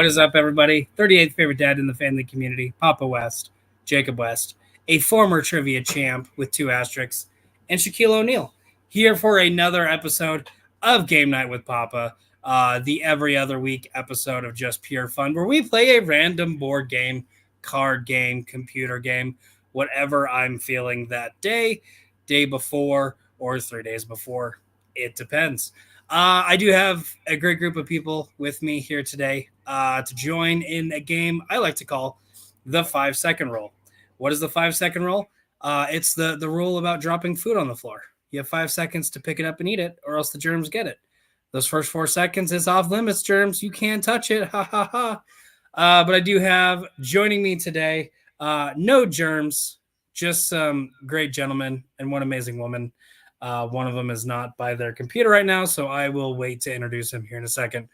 What is up, everybody? 38th favorite dad in the family community, Papa West, Jacob West, a former trivia champ with 2 asterisks, and Shaquille O'Neal, here for another episode of Game Night with Papa, the every other week episode of just pure fun, where we play a random board game, card game, computer game, whatever I'm feeling that day before, or 3 days before. It depends. I do have a great group of people with me here today to join in a game I like to call the 5-second rule. What is the 5-second rule? It's the rule about dropping food on the floor. You have 5 seconds to pick it up and eat it, or else the germs get it. Those first 4 seconds is off limits, germs. You can't touch it. Ha, ha, ha. But I do have joining me today, no germs, just some great gentlemen and one amazing woman. One of them is not by their computer right now, so I will wait to introduce him here in a second.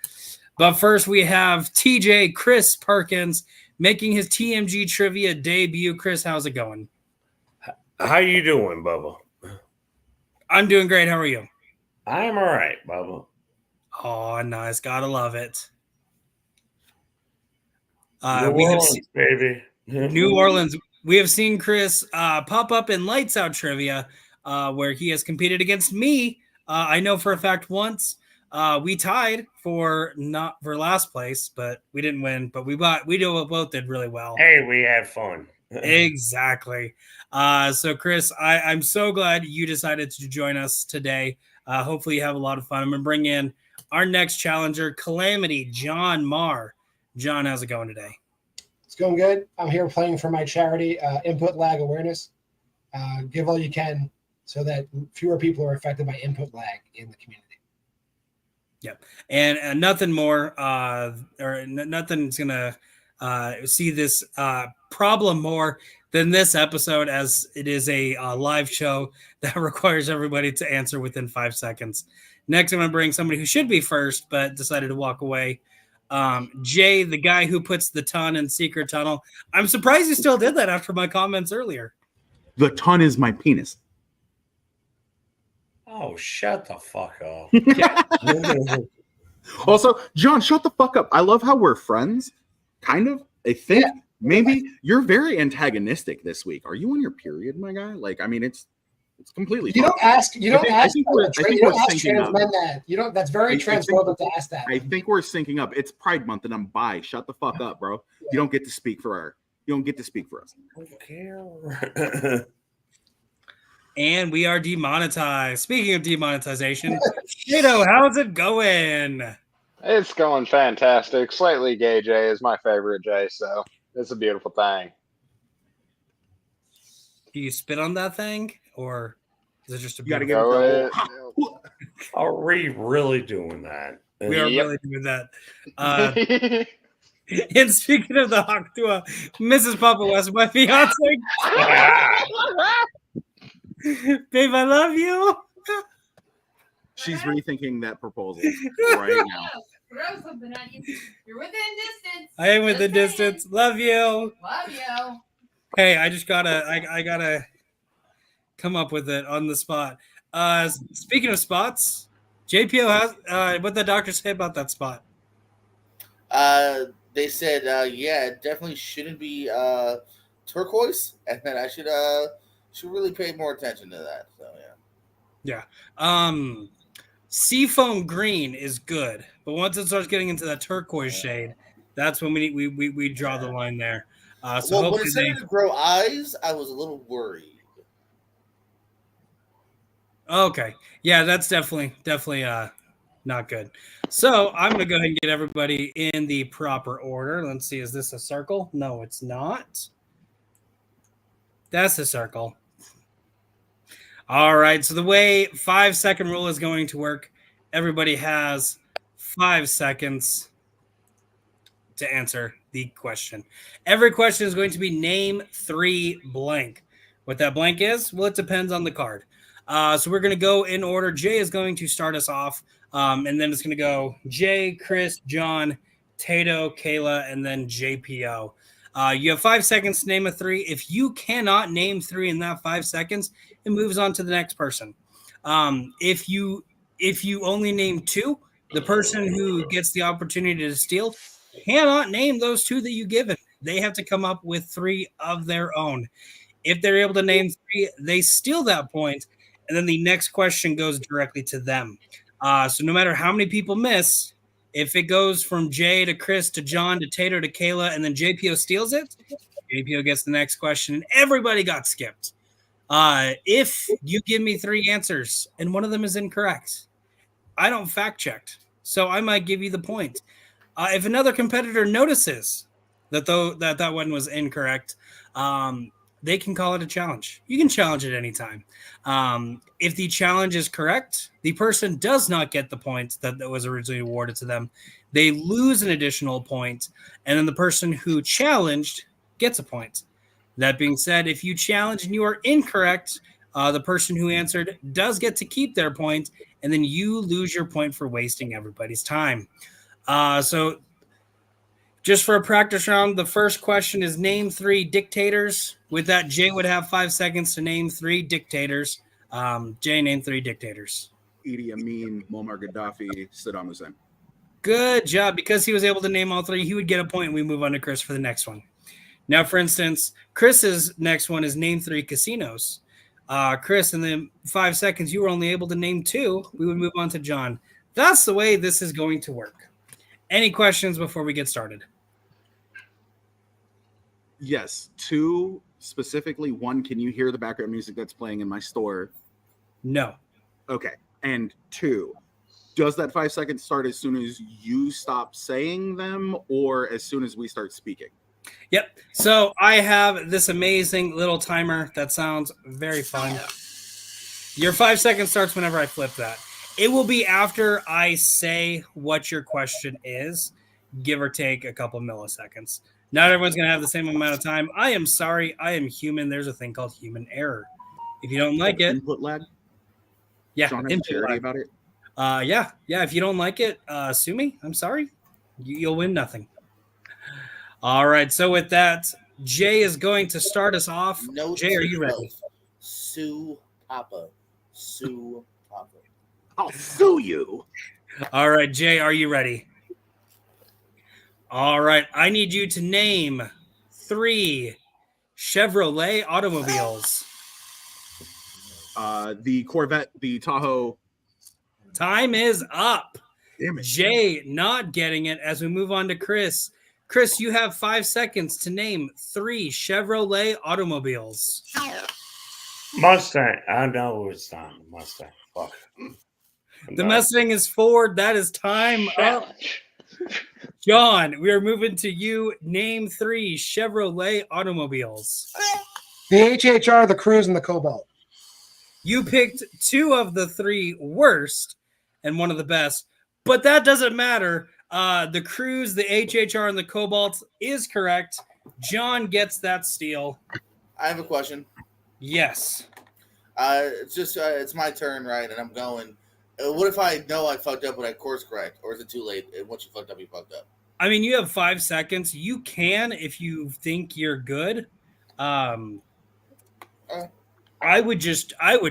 But first, we have TJ Chris Perkins making his TMG Trivia debut. Chris, how's it going? How you doing, Bubba? I'm doing great. How are you? I'm all right, Bubba. Oh, nice. Gotta love it. New Orleans, baby. New Orleans. We have seen Chris pop up in Lights Out Trivia, where he has competed against me. I know for a fact once we tied for last place, but we didn't win. But we both did really well. Hey, we had fun. Exactly. So Chris, I'm so glad you decided to join us today. Hopefully you have a lot of fun. I'm gonna bring in our next challenger, Calamity John Marr. John, how's it going today? It's going good. I'm here playing for my charity, Input Lag Awareness. Give all you can so that fewer people are affected by input lag in the community. Yep. And nothing more, or nothing's going to see this problem more than this episode, as it is a live show that requires everybody to answer within 5 seconds. Next, I'm going to bring somebody who should be first, but decided to walk away. Jay, the guy who puts the ton in Secret Tunnel. I'm surprised you still did that after my comments earlier. The ton is my penis. Oh, shut the fuck up. Also, John, shut the fuck up. I love how we're friends. Kind of. I think maybe you're very antagonistic this week. Are you on your period, my guy? Like, I mean, it's completely. You don't ask. You don't ask. I think we're syncing up. That. You don't. That's very transphobic to ask that. I think we're syncing up. It's Pride Month, and I'm bi. Shut the fuck up, bro. Yeah. You don't get to speak for us. I don't care. And we are demonetized. Speaking of demonetization, Shadow, how's it going? It's going fantastic. Slightly gay Jay is my favorite Jay, so it's a beautiful thing. Do you spit on that thing, or is it just a? You got to give it. Are we really doing that? We are really doing that. And speaking of the Hawktua, Mrs. Papa West, my fiance. Babe, I love you. She's rethinking that proposal right now. Throw something at you. You're within distance. I am within distance. Love you. Love you. Hey, I just I gotta come up with it on the spot. Speaking of spots, JPO has what the doctor say about that spot. They said, it definitely shouldn't be turquoise, and then I should really pay more attention to that. So yeah. Seafoam green is good, but once it starts getting into that turquoise shade, that's when we draw the line there. So when it started to grow eyes, I was a little worried. Okay, yeah, that's definitely not good. So I'm gonna go ahead and get everybody in the proper order. Let's see, is this a circle? No, it's not. That's a circle. All right, so the way 5-second rule is going to work, everybody has 5 seconds to answer the question. Every question is going to be name 3 blank. What that blank is, well, it depends on the card. So we're going to go in order. Jay is going to start us off, and then it's going to go Jay, Chris, John, Tato, Kayla, and then JPO. You have 5 seconds to name a 3. If you cannot name 3 in that 5 seconds, it moves on to the next person. If you only name 2, the person who gets the opportunity to steal cannot name those two that you given. They have to come up with 3 of their own. If they're able to name 3, they steal that point, and then the next question goes directly to them. So no matter how many people miss, if it goes from Jay to Chris to John to Tato to Kayla, and then JPO steals it, JPO gets the next question, and everybody got skipped. If you give me 3 answers and one of them is incorrect, I don't fact check, so I might give you the point. If another competitor notices that that one was incorrect, they can call it a challenge. You can challenge it anytime. If the challenge is correct, the person does not get the point that was originally awarded to them. They lose an additional point, and then the person who challenged gets a point. That being said, if you challenge and you are incorrect, the person who answered does get to keep their point, and then you lose your point for wasting everybody's time. So just for a practice round, the first question is name 3 dictators. With that, Jay would have 5 seconds to name 3 dictators. Jay, name 3 dictators. Idi Amin, Muammar Gaddafi, Saddam Hussein. Good job. Because he was able to name all 3, he would get a point, and we move on to Chris for the next one. Now, for instance, Chris's next one is name 3 casinos. Chris, in the 5 seconds, you were only able to name 2. We would move on to John. That's the way this is going to work. Any questions before we get started? Yes, 2 specifically. 1, can you hear the background music that's playing in my store? No. Okay. And 2, does that 5 seconds start as soon as you stop saying them or as soon as we start speaking? Yep. So I have this amazing little timer that sounds very fun. Your 5 seconds starts whenever I flip that. It will be after I say what your question is, give or take a couple milliseconds. Not everyone's going to have the same amount of time. I am sorry. I am human. There's a thing called human error. If you don't like it, Input lag? yeah, John has input charity lag. about it? Yeah. If you don't like it, sue me. I'm sorry. You'll win nothing. All right. So with that, Jay is going to start us off. No, Jay, are you ready? Sue Papa. Sue Papa. I'll sue you. All right, Jay, are you ready? All right. I need you to name 3 Chevrolet automobiles. The Corvette, the Tahoe. Time is up. Damn it. Jay not getting it as we move on to Chris. Chris, you have 5 seconds to name 3 Chevrolet automobiles. Mustang. I know it's not Mustang. Fuck. The Mustang is Ford. That is time up. John, we are moving to you. Name 3 Chevrolet automobiles. The HHR, the Cruise, and the Cobalt. You picked 2 of the 3 worst and one of the best, but that doesn't matter. The Cruise, the HHR, and the Cobalt is correct. John gets that steal. I have a question. Yes. It's my turn, right? And I'm going. What if I know I fucked up, but I course correct, or is it too late? And once you fucked up, you fucked up. I mean, you have 5 seconds. You can if you think you're good. I would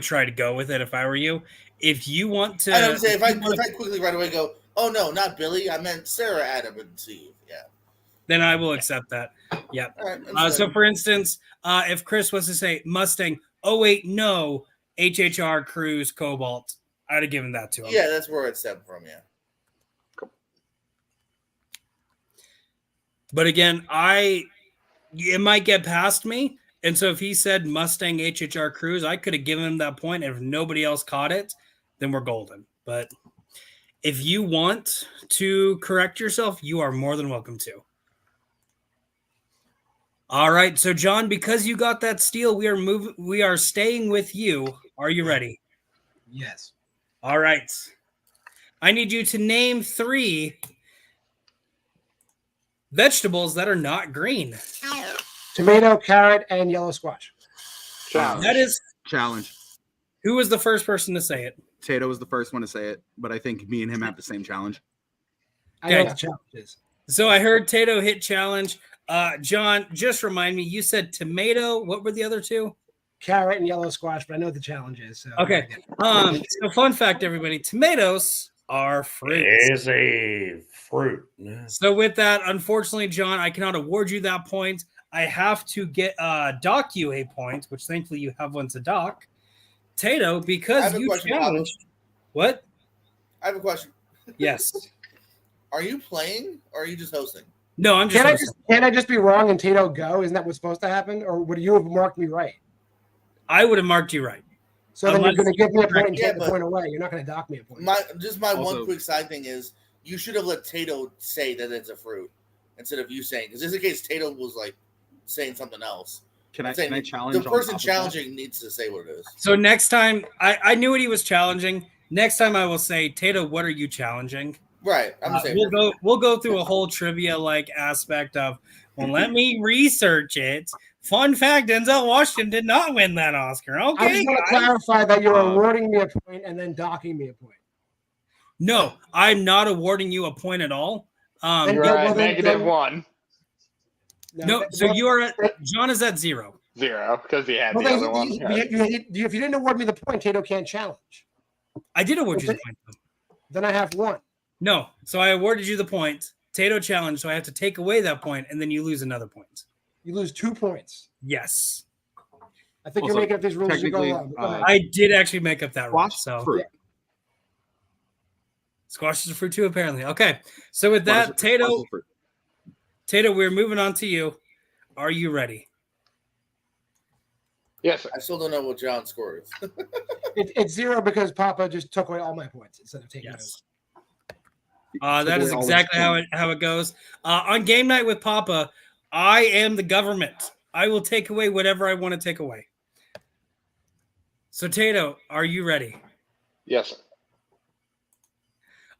try to go with it if I were you. If you want to, I would say if I quickly right away go, oh no, not Billy, I meant Sarah, Adam, and Steve. Yeah. then I will accept that. Yeah. All right. So, for instance, if Chris was to say Mustang, oh wait, no, HHR, Cruise, Cobalt, I'd have given that to him. Yeah, that's where it stemmed from. Yeah. But again, it might get past me. And so if he said Mustang HHR Cruise, I could have given him that point. And if nobody else caught it, then we're golden. But if you want to correct yourself, you are more than welcome to. All right. So John, because you got that steal, we are staying with you. Are you ready? Yes. All right. I need you to name 3 vegetables that are not green. Tomato, carrot, and yellow squash. That is Challenge. who was the first person to say it? Tato was the first one to say it, but I think me and him have the same challenge. I know Okay. what the challenge is. So I heard Tato hit challenge. John, just remind me, you said tomato. What were the other 2? Carrot and yellow squash, but I know what the challenge is. So Okay. So fun fact, everybody, tomatoes are fruits. Is a fruit. So with that, unfortunately, John, I cannot award you that point. I have to dock you a point, which thankfully you have one to dock. Tato, I because have a you question, challenged. What? I have a question. Yes. Are you playing or are you just hosting? No, I'm just. Can't I just be wrong and Tato go? Isn't that what's supposed to happen? Or would you have marked me right? I would have marked you right. So then you're Unless- going to give me a point and Yeah, take the but- point away. You're not going to dock me a point. My Also- one quick side thing is you should have let Tato say that it's a fruit instead of you saying, because just in case Tato was like saying something else. Can I'm I saying challenge the on person top of that? challenging needs to say what it is. So next time, I knew what he was challenging. Next time, I will say, Tato, what are you challenging? Right. I'm just saying. We'll go through a whole trivia like aspect of. Well, let me research it. Fun fact: Denzel Washington did not win that Oscar. I Okay, just want to guys. clarify that you're awarding me a point and then docking me a point. No, I'm not awarding you a point at all. Then You're well, at then- -1, No, so you are at John is at 0. 0, because he had Well, the then other one. if you didn't award me the point, Tato can't challenge. I did award you the point. Though. Then I have one. No, so I awarded you the point. Tato challenged, so I have to take away that point, and then you lose another point. You lose 2 points. Yes, I think Also, you're making up these rules as you go technically, along. Go ahead. I did actually make up that rule. Squash So fruit. squash is a fruit too, apparently. Okay, so with Squash that, is- squash is fruit. Tato, we're moving on to you. Are you ready? Yes, sir. I still don't know what John's score is. It's 0 because Papa just took away all my points instead of taking Yes. those. That is Took away all his exactly points. how it goes. On game night with Papa, I am the government. I will take away whatever I want to take away. So Tato, are you ready? Yes, sir.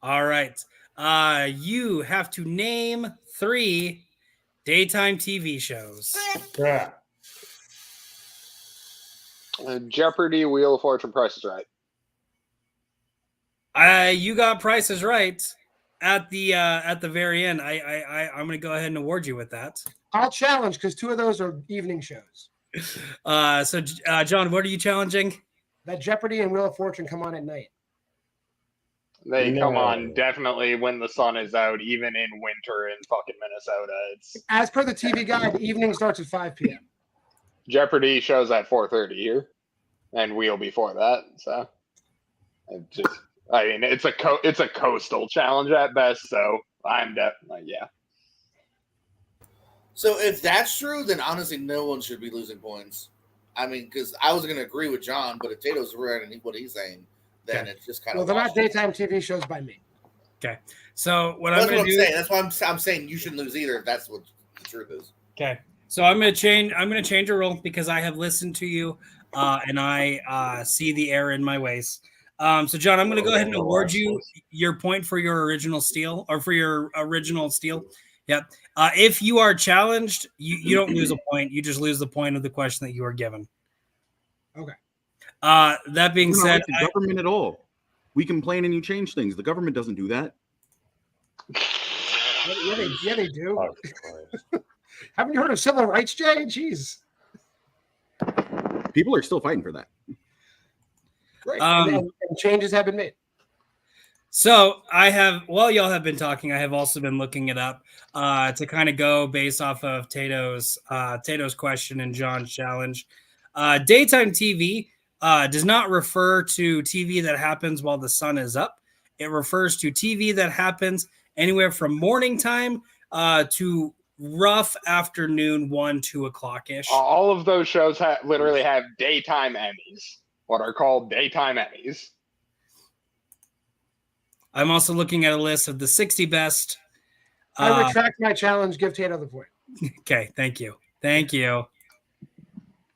All right. You have to name 3 daytime TV shows. Yeah. Jeopardy, Wheel of Fortune, Price is Right. You got prices right at the very end. I'm going to go ahead and award you with that. I'll challenge because 2 of those are evening shows. So John, what are you challenging? That Jeopardy and Wheel of Fortune come on at night. They come No. on definitely when the sun is out, even in winter in fucking Minnesota. It's As per the TV guide, the evening starts at 5 p.m. Jeopardy shows at 4:30 here, and Wheel before that. So, it's a coastal challenge at best. So I'm definitely yeah. So if that's true, then honestly, no one should be losing points. I mean, because I was going to agree with John, but if Tato's right and what he's saying, then Okay. it's just kind Well, of. they're not daytime TV shows by me. So what That's I'm what going I'm to do? saying. That's why I'm saying you shouldn't lose either. If that's what the truth is. Okay. So I'm going to change a rule because I have listened to you, and I see the error in my ways. So John, I'm going to go ahead and award you your point for your original steal or for your original steal. Yep. If you are challenged, you don't lose a point. You just lose the point of the question that you were given. Okay. That being We're not said, like the government at all. We complain and you change things. The government doesn't do that. Yeah, they do. Oh, Christ. Haven't you heard of civil rights, Jay? Jeez. People are still fighting for that. Great. Um, and changes have been made. So while y'all have been talking, I have also been looking it up to kind of go based off of Tato's question and John's challenge. Daytime TV does not refer to TV that happens while the sun is up. It refers to TV that happens anywhere from morning time to rough afternoon, 1-2 o'clock ish. All of those shows literally have daytime Emmys, what are called daytime Emmys. I'm also looking at a list of the 60 best. I retract my challenge. Give Tato the point. Okay, thank you. Thank you.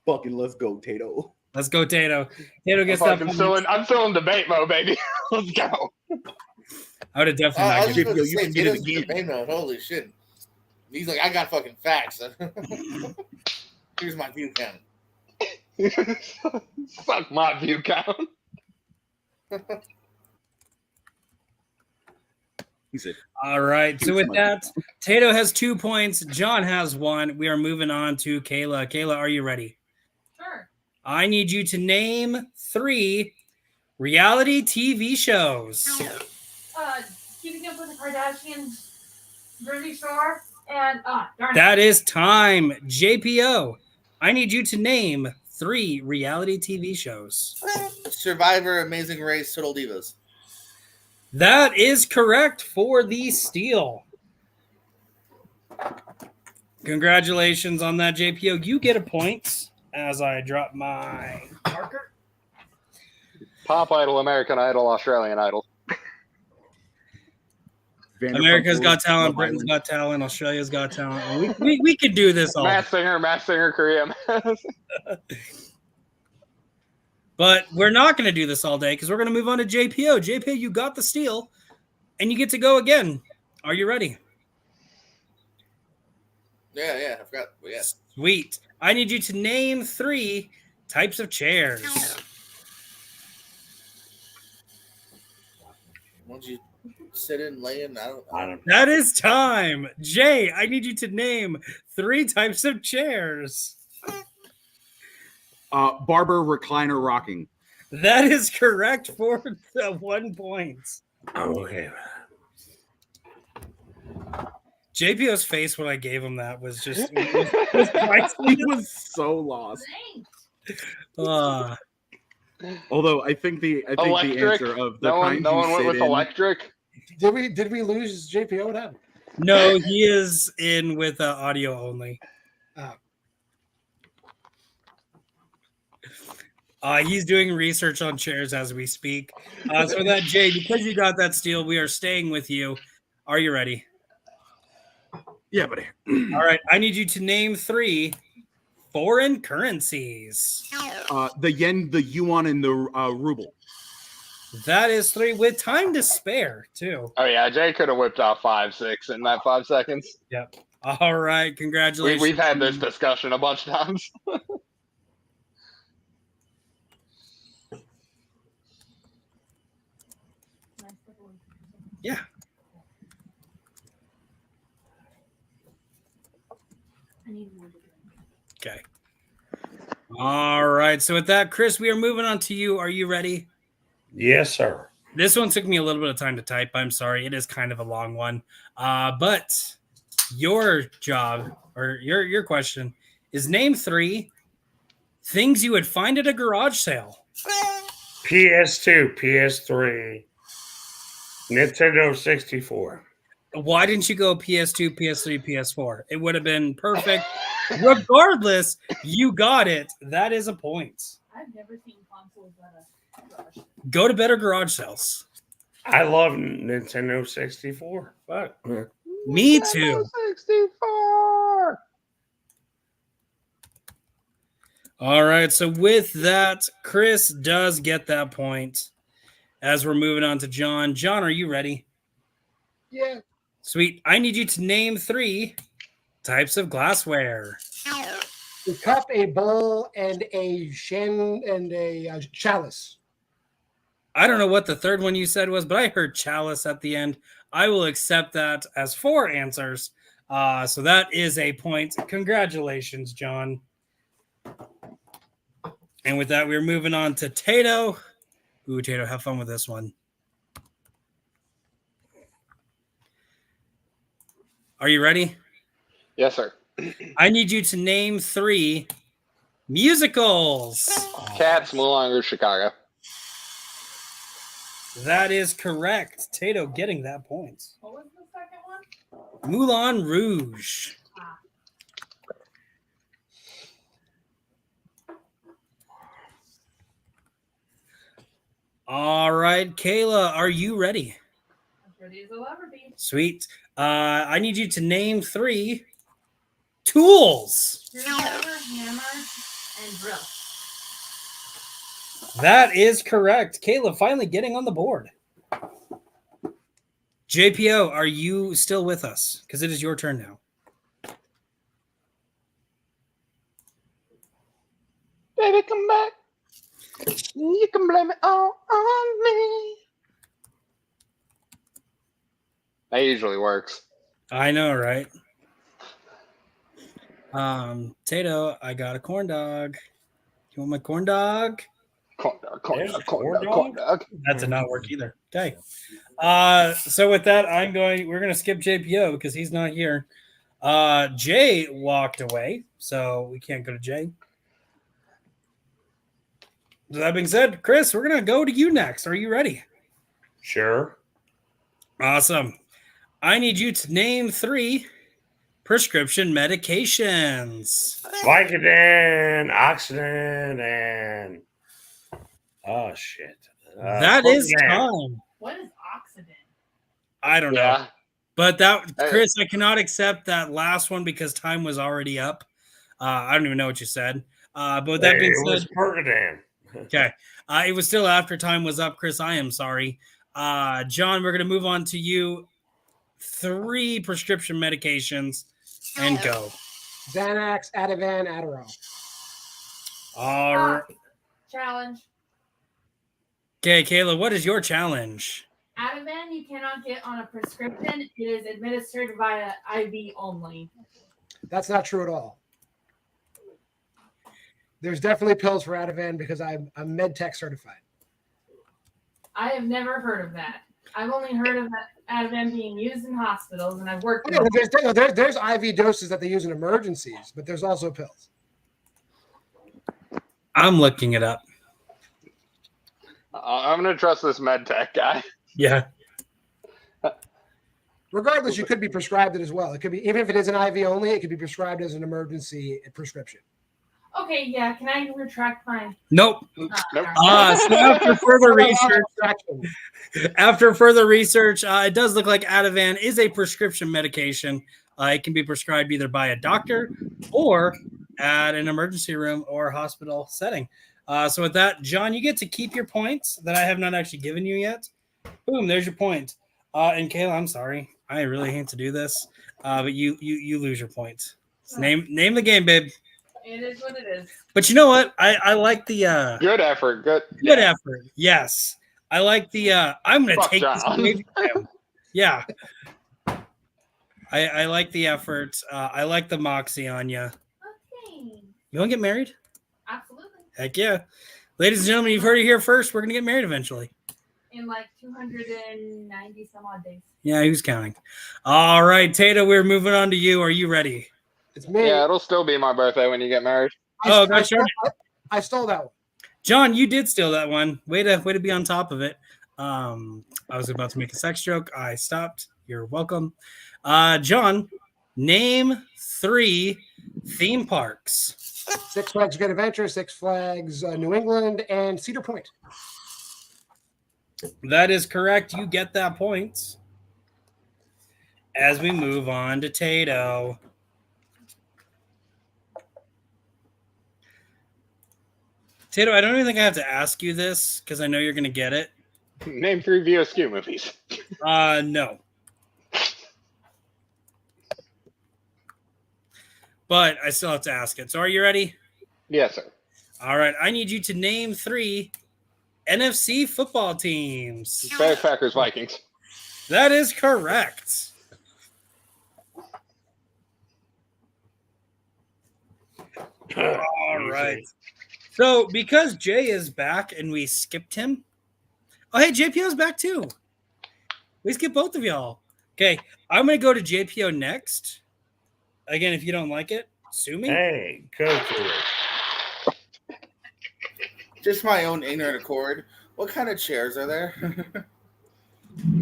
Fucking let's go, Tato. Let's go, Tato. Tato gets that. I'm still in debate mode, baby. Let's go. I would have definitely I not was given. just going to you say, can get it Tato's again. debate mode. Holy shit. He's like, I got fucking facts. Here's my view count. Fuck my view count. He said, All right. So with that, Tato has 2 points. John has 1. We are moving on to Kayla. Kayla, are you ready? Sure. I need you to name 3 reality TV shows. Keeping Up with the Kardashians, Jersey Shore, and darn it. That is time. JPO, I need you to name 3 reality TV shows. Survivor, Amazing Race, Total Divas. That is correct for the steal. Congratulations on that, JPO. You get a point as I drop my marker. Pop Idol, American Idol, Australian Idol. Vanderpump America's Rules, Got Talent, Love Britain's Island. Got Talent, Australia's Got Talent. We could do this all. Mass Singer, Korea. But we're not going to do this all day because we're going to move on to JPO. JPO, you got the steal, and you get to go again. Are you ready? Yeah, I forgot. Well, yeah. Sweet. I need you to name 3 types of chairs. Won't you sit in, lay in? I don't. That is time. Jay, I need you to name 3 types of chairs. Barber recliner rocking. That is correct for the 1 point. Okay. JPO's face when I gave him that was just was He was so lost. Thanks. Although I think the Electric? answer of the No kind one you went sit with in, electric. Did we lose JPO? What happened? no, he is in with audio only. He's doing research on chairs as we speak. So that Jay, because you got that steal, we are staying with you. Are you ready? Yeah, buddy. All right. I need you to name 3 foreign currencies. The yen, the yuan, and the ruble. That is 3 with time to spare, too. Oh yeah, Jay could have whipped out 5, 6 in that 5 seconds. All right. Congratulations. We've had this discussion a bunch of times. Yeah. I need more to drink. Okay. All right. So with that, Chris, we are moving on to you. Are you ready? Yes, sir. This one took me a little bit of time to type. I'm sorry. It is kind of a long one. But your job or your question is name 3 things you would find at a garage sale. PS2, PS3, Nintendo 64. Why didn't you go PS2, PS3, PS4? It would have been perfect. Regardless, you got it. That is a point. I've never seen consoles at a garage. Go to better garage sales. I love Nintendo 64. Fuck. Me too. 64. All right. So with that, Chris does get that point. As we're moving on to John. John, are you ready? Yeah. Sweet. I need you to name 3 types of glassware. A cup, a bowl, and a chalice. I don't know what the third one you said was, but I heard chalice at the end. I will accept that as 4 answers. So that is a point. Congratulations, John. And with that, we're moving on to Tato. Ooh, Tato, have fun with this one. Are you ready? Yes, sir. I need you to name 3 musicals. Cats, Moulin Rouge, Chicago. That is correct. Tato getting that point. What was the second one? Moulin Rouge. All right, Kayla, are you ready? As ready as I'll ever be. Sweet. I need you to name 3 tools. Screwdriver, hammer, and drill. That is correct. Kayla finally getting on the board. JPO, are you still with us? Because it is your turn now. Baby, come back. You can blame it all on me. That usually works. I know, right? Tato, I got a corn dog. You want my corn dog? Corn dog, corn There's dog, a corn corn dog, corn dog? dog. That did not work either. Okay. So with that, we're gonna skip JPO because he's not here. Jay walked away, so we can't go to Jay. So that being said, Chris, we're gonna go to you next. Are you ready? Sure. Awesome. I need you to name 3 prescription medications. Vicodin, Oxidant, and oh shit. That is Clozapam. time. What is oxidant? I don't know. Yeah. But that, Hey. Chris, I cannot accept that last one because time was already up. I don't even know what you said. But with that being It was said, Percodan. okay. It was still after time was up, Chris. I am sorry. John, we're going to move on to you. 3 prescription medications and go. Xanax, Ativan, Adderall. All right. Challenge. Okay, Kayla, what is your challenge? Ativan you cannot get on a prescription. It is administered via IV only. That's not true at all. There's definitely pills for Ativan because I'm MedTech certified. I have never heard of that. I've only heard of that Ativan being used in hospitals, and I've worked. Yeah, there's IV doses that they use in emergencies, but there's also pills. I'm looking it up. I'm gonna trust this med tech guy. Yeah. Regardless, you could be prescribed it as well. It could be, even if it is an IV only, it could be prescribed as an emergency prescription. Okay, yeah. Can I retract my? Nope. Nope. So after further research, it does look like Ativan is a prescription medication. It can be prescribed either by a doctor or at an emergency room or hospital setting. So with that, John, you get to keep your points that I have not actually given you yet. Boom, there's your point. And Kayla, I'm sorry. I really hate to do this, but you lose your points. Name the game, babe. It is what it is. But you know what? I like the Good effort. Good. good effort. Yes. I like the I'm gonna Fuck take this John. away from him. Yeah. I like the effort. I like the moxie on you. Okay. You want to get married? Absolutely. Heck yeah. Ladies and gentlemen, you've heard it here first. We're gonna get married eventually. In like 290 some odd days. Yeah, who's counting? All right, Tato, we're moving on to you. Are you ready? It's me. Yeah, it'll still be my birthday when you get married. Oh, gosh, sure. I stole that one. John, you did steal that one. Way to be on top of it. I was about to make a sex joke. I stopped. You're welcome. John, name 3 theme parks. Six Flags Great Adventure, Six Flags New England, and Cedar Point. That is correct. You get that point. As we move on to Tato. Tato, I don't even think I have to ask you this because I know you're going to get it. Name 3 VSQ movies. No. But I still have to ask it. So are you ready? Yes, sir. All right. I need you to name 3 NFC football teams. Bears, Packers, Vikings. That is correct. All right. So because Jay is back and we skipped him. Oh, hey, JPO's back too. We skipped both of y'all. Okay. I'm going to go to JPO next. Again, if you don't like it, sue me. Hey, go to it. Just my own ignorant accord. What kind of chairs are there?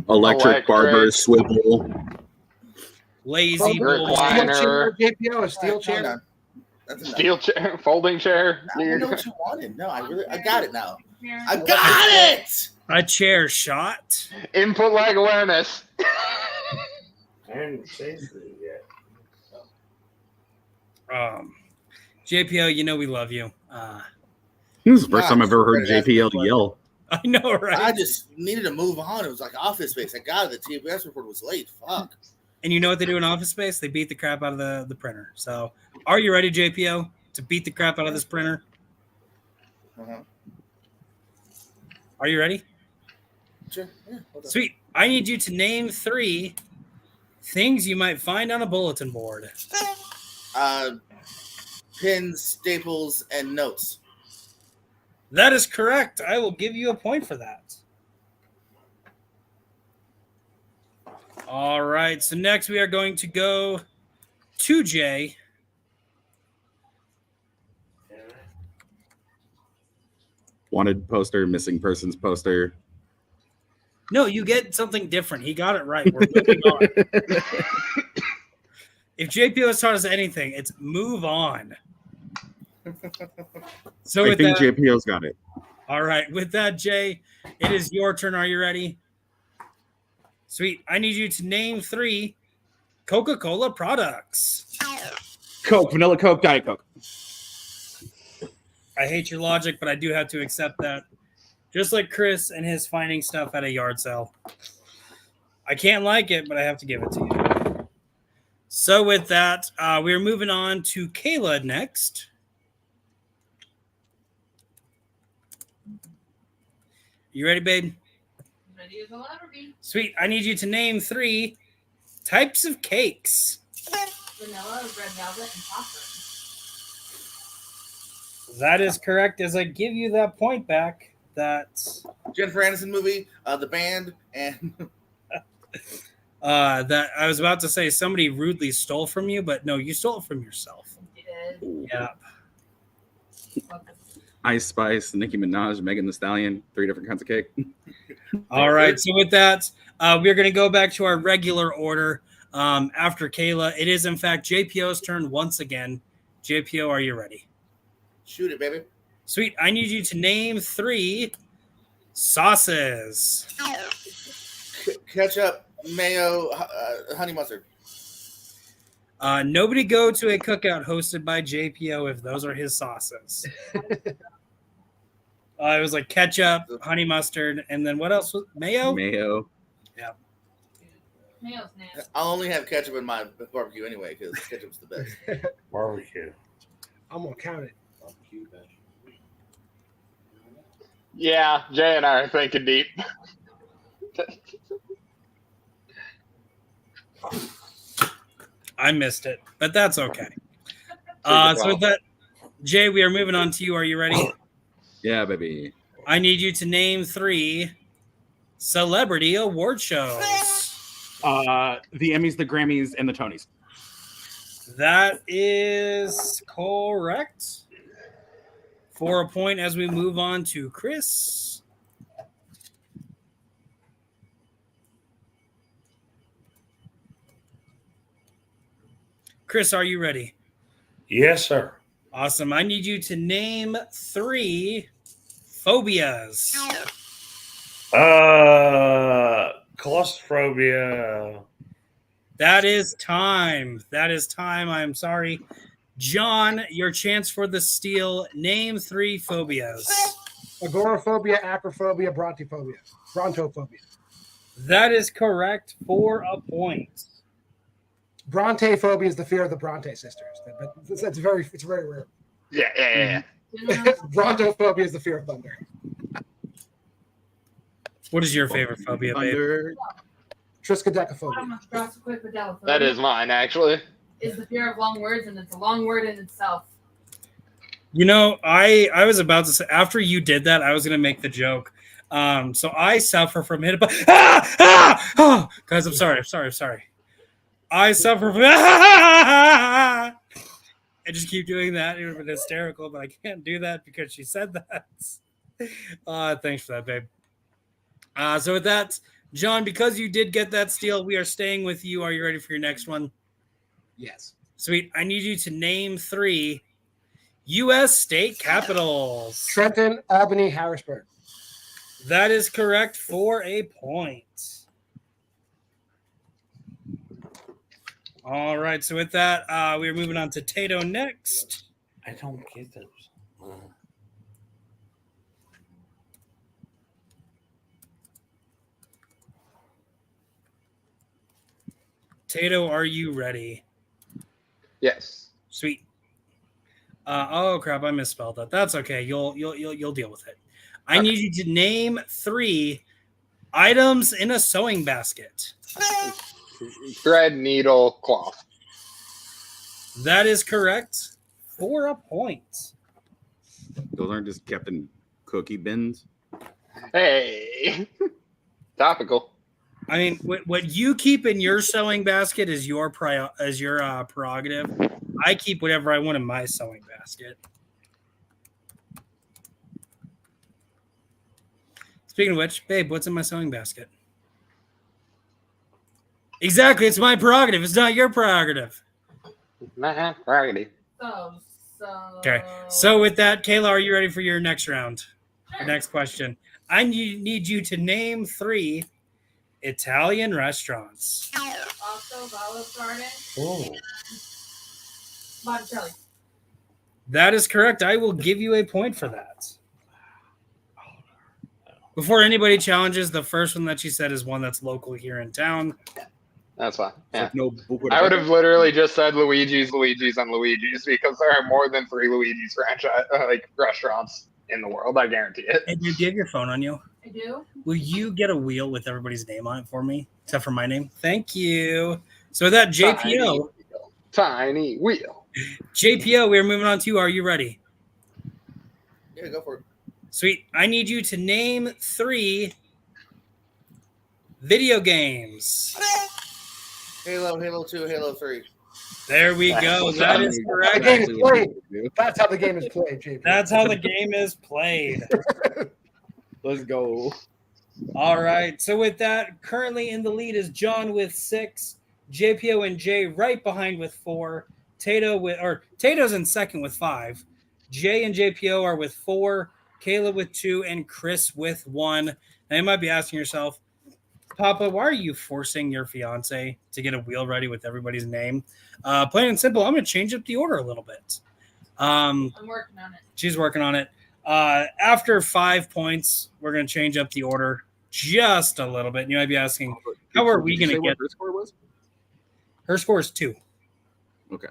Electric barber swivel. Lazy Rick boy. Weiner. JPO, a steel Hold chair. on. That's enough. Steel chair, folding chair. I didn't know what you wanted. No, I got it now. Here. I got it. A chair shot. Input lag awareness. I haven't changed it yet. JPO, you know we love you. This is the first time I've ever heard JPL yell. I know, right? I just needed to move on. It was like Office Space. I got it. The TBS report was late. Fuck. And you know what they do in Office Space? They beat the crap out of the printer. So are you ready, JPO, to beat the crap out of this printer? Uh-huh. Are you ready? Sure. Yeah, hold on. Sweet. I need you to name 3 things you might find on a bulletin board. Pins, staples, and notes. That is correct. I will give you a point for that. All right. So next we are going to go to Jay. Wanted poster, missing persons poster. No, you get something different. He got it right. We're moving on. If JPO has taught us anything, it's move on. So I with think that, JPO's got it. all right. With that, Jay, it is your turn. Are you ready? Sweet. I need you to name 3 Coca-Cola products. Coke, vanilla Coke, Diet Coke. I hate your logic, but I do have to accept that. Just like Chris and his finding stuff at a yard sale. I can't like it, but I have to give it to you. So with that, we're moving on to Kayla next. You ready, babe? Ready as I'll ever be. Sweet. I need you to name 3 types of cakes. Vanilla, red velvet, and chocolate. That is correct. As I give you that point back, that's Jennifer Aniston movie, The Band, and that I was about to say somebody rudely stole from you, but no, you stole it from yourself. Yeah. Ice Spice, Nicki Minaj, Megan Thee Stallion, 3 different kinds of cake. All right. So with that, we're going to go back to our regular order. After Kayla, it is in fact JPO's turn once again. JPO, are you ready? shoot it, baby. Sweet. I need you to name 3 sauces. Ketchup, mayo, honey mustard. Nobody go to a cookout hosted by JPO if those are his sauces. It was like ketchup, honey mustard, and then what else? Mayo? Mayo. Mayo's nasty. I'll only have ketchup in my barbecue anyway because ketchup's the best. Barbecue. I'm gonna count it. Yeah, Jay and I are thinking deep. I missed it, but that's okay. So with that, Jay, we are moving on to you. Are you ready? Yeah, baby. I need you to name 3 celebrity award shows. The Emmys, the Grammys, and the Tonys. That is correct. For a point as we move on to Chris. Chris, are you ready? Yes, sir. Awesome. I need you to name 3 phobias. Claustrophobia. That is time. That is time. I'm sorry. John, your chance for the steal. Name 3 phobias. Agoraphobia, acrophobia, brontophobia. That is correct for a point. Brontophobia is the fear of the Bronte sisters, but it's very rare. Yeah. Brontophobia is the fear of thunder. What is your favorite phobia, babe? Thunder. Triskaidekaphobia. That is mine, actually. Is the fear of long words, and it's a long word in itself. You know, I was about to say, after you did that, I was going to make the joke. So I suffer from hit. Guys, I'm sorry. I suffer from. I just keep doing that. It would have been hysterical, but I can't do that because she said that. Thanks for that, babe. So with that, John, because you did get that steal, we are staying with you. Are you ready for your next one? Yes. Sweet. I need you to name 3 U.S. state capitals. Trenton, Albany, Harrisburg. That is correct for a point. All right. So with that, we're moving on to Tato next. I don't get those. Tato, are you ready? Yes. Sweet. Oh crap! I misspelled that. That's okay. You'll deal with it. I need you to name 3 items in a sewing basket. Thread, needle, cloth. That is correct for a point. Those aren't just kept in cookie bins. Hey, topical. I mean, what you keep in your sewing basket is your prerogative. I keep whatever I want in my sewing basket. Speaking of which, babe, what's in my sewing basket? Exactly, it's my prerogative. It's not your prerogative. Nah, righty. So. Okay. So with that, Kayla, are you ready for your next round? Your next question. I need you to name 3 Italian restaurants. Also, Olive Garden, Oh, Botticelli. That is correct. I will give you a point for that. Before anybody challenges, the first one that she said is one that's local here in town. That's fine. It's Yeah. like no book. I would have literally just said Luigi's, and Luigi's because there are more than 3 Luigi's franchise restaurants in the world. I guarantee it. Hey, dude, do you have your phone on you? I do. Will you get a wheel with everybody's name on it for me, except for my name? Thank you. So with that, JPO, Tiny wheel. JPO, we're moving on to. Are you ready? Yeah, go for it. Sweet. I need you to name 3 video games. Halo, Halo 2, Halo 3. There we go. That is The correct. game is played. That's how the game is played, JP. That's how the game is played. Let's go. All right. So with that, currently in the lead is John with 6, JPO and Jay right behind with 4, Tato's in second with 5, Jay and JPO are with 4, Caleb with 2, and Chris with 1. Now you might be asking yourself, Papa, why are you forcing your fiance to get a wheel ready with everybody's name? Plain and simple, I'm going to change up the order a little bit. I'm working on it. She's working on it. After 5 points, we're going to change up the order just a little bit. And you might be asking, how are we going to get? Her score was? Her score is 2. Okay.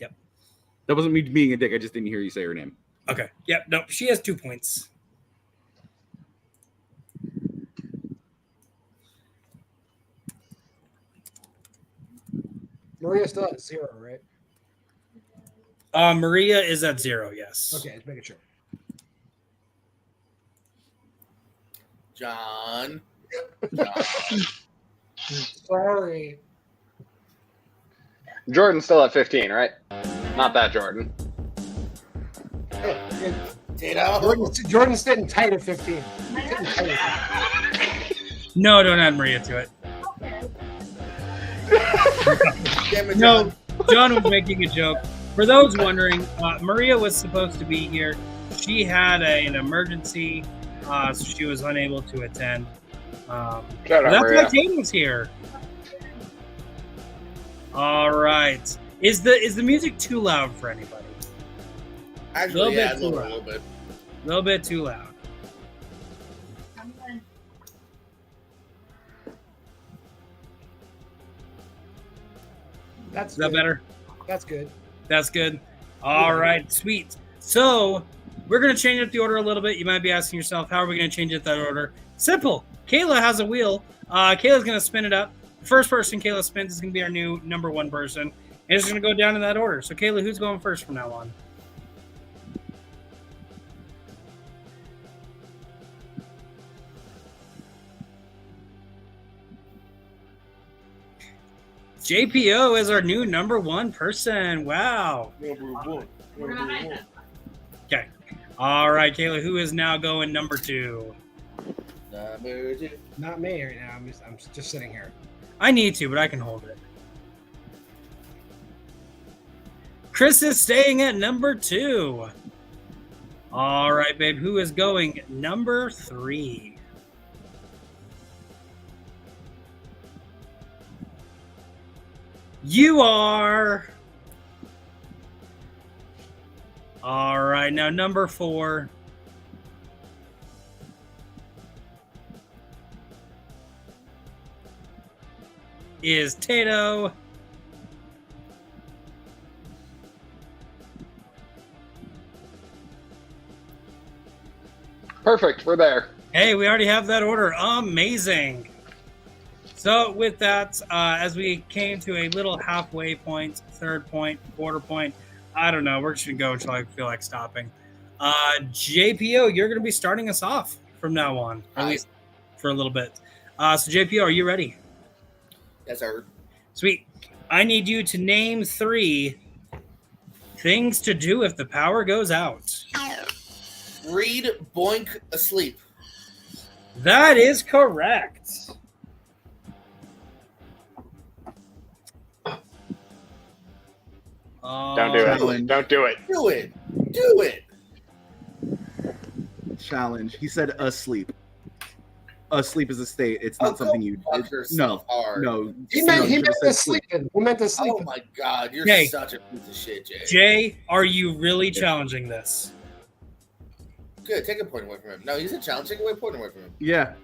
Yep. That wasn't me being a dick. I just didn't hear you say her name. Okay. Yep. No, she has 2 points. Maria still at 0, right? Maria is at 0. Yes. Okay, just making sure. John. Sorry. Jordan's still at 15, right? Not that Jordan. Tato. Jordan's sitting tight at 15. He's sitting tight at No, don't add Maria to it. Damn it, No, John. John was making a joke. For those wondering, Maria was supposed to be here. She had an emergency, so she was unable to attend. Shout out, That's Maria. why Tatum's here. All right. Is the music too loud for anybody? Actually, yeah, bit a too little bit. A little bit too loud. That's Is that good. better? That's good. That's good. All right, sweet. So we're going to change up the order a little bit. You might be asking yourself, how are we going to change up that order? Simple. Kayla has a wheel. Kayla's going to spin it up. The first person Kayla spins is going to be our new number 1 person. And it's going to go down in that order. So, Kayla, who's going first from now on? JPO is our new number 1 person. Wow. Number one. We're gonna hide that. Okay. All right, Kayla, who is now going number 2? Number 2. Not me right now. I'm just sitting here. I need to, but I can hold it. Chris is staying at number 2. All right, babe. Who is going number 3? You are. All right, now number 4. Is Tato. Perfect. We're there. Hey, we already have that order. Amazing. So with that, as we came to a little halfway point, third point, quarter point, I don't know. We're just going to go until I feel like stopping. JPO, you're going to be starting us off from now on, or at least for a little bit. So JPO, are you ready? Yes, sir. Sweet. I need you to name 3 things to do if the power goes out. Read Boink asleep. That is correct. Don't do it. Challenge. Don't do it. Do it. Do it. Challenge. He said asleep. Asleep is a state. It's not something you. Fuck yourself hard. No. He meant should have to said sleep. He meant to sleep. Oh my god, you're Hey. such a piece of shit, Jay. Jay, are you really challenging this? Good, take a point away from him. No, he's a challenge. Take away a point away from him. Yeah.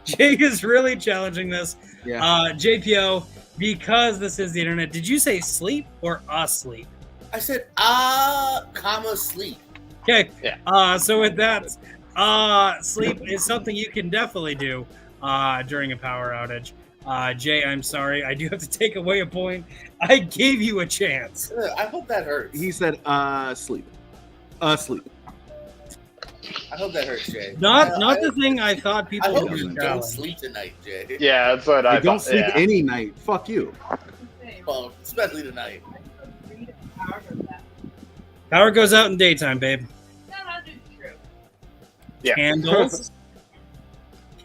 Jay is really challenging this. Yeah. JPO, because this is the internet, did you say sleep or asleep? I said comma sleep. Okay. Yeah. So with that, sleep is something you can definitely do during a power outage. Jay, I'm sorry. I do have to take away a point. I gave you a chance. I hope that hurts. He said sleep. Sleep. I hope that hurts, Jay. Not the thing I thought I people hope would you don't challenge. sleep tonight, Jay. Yeah, that's what I I don't thought. sleep Yeah. any night. Fuck you. Well, especially tonight. Power goes out in daytime, babe. No, that's true. Yeah. Candles.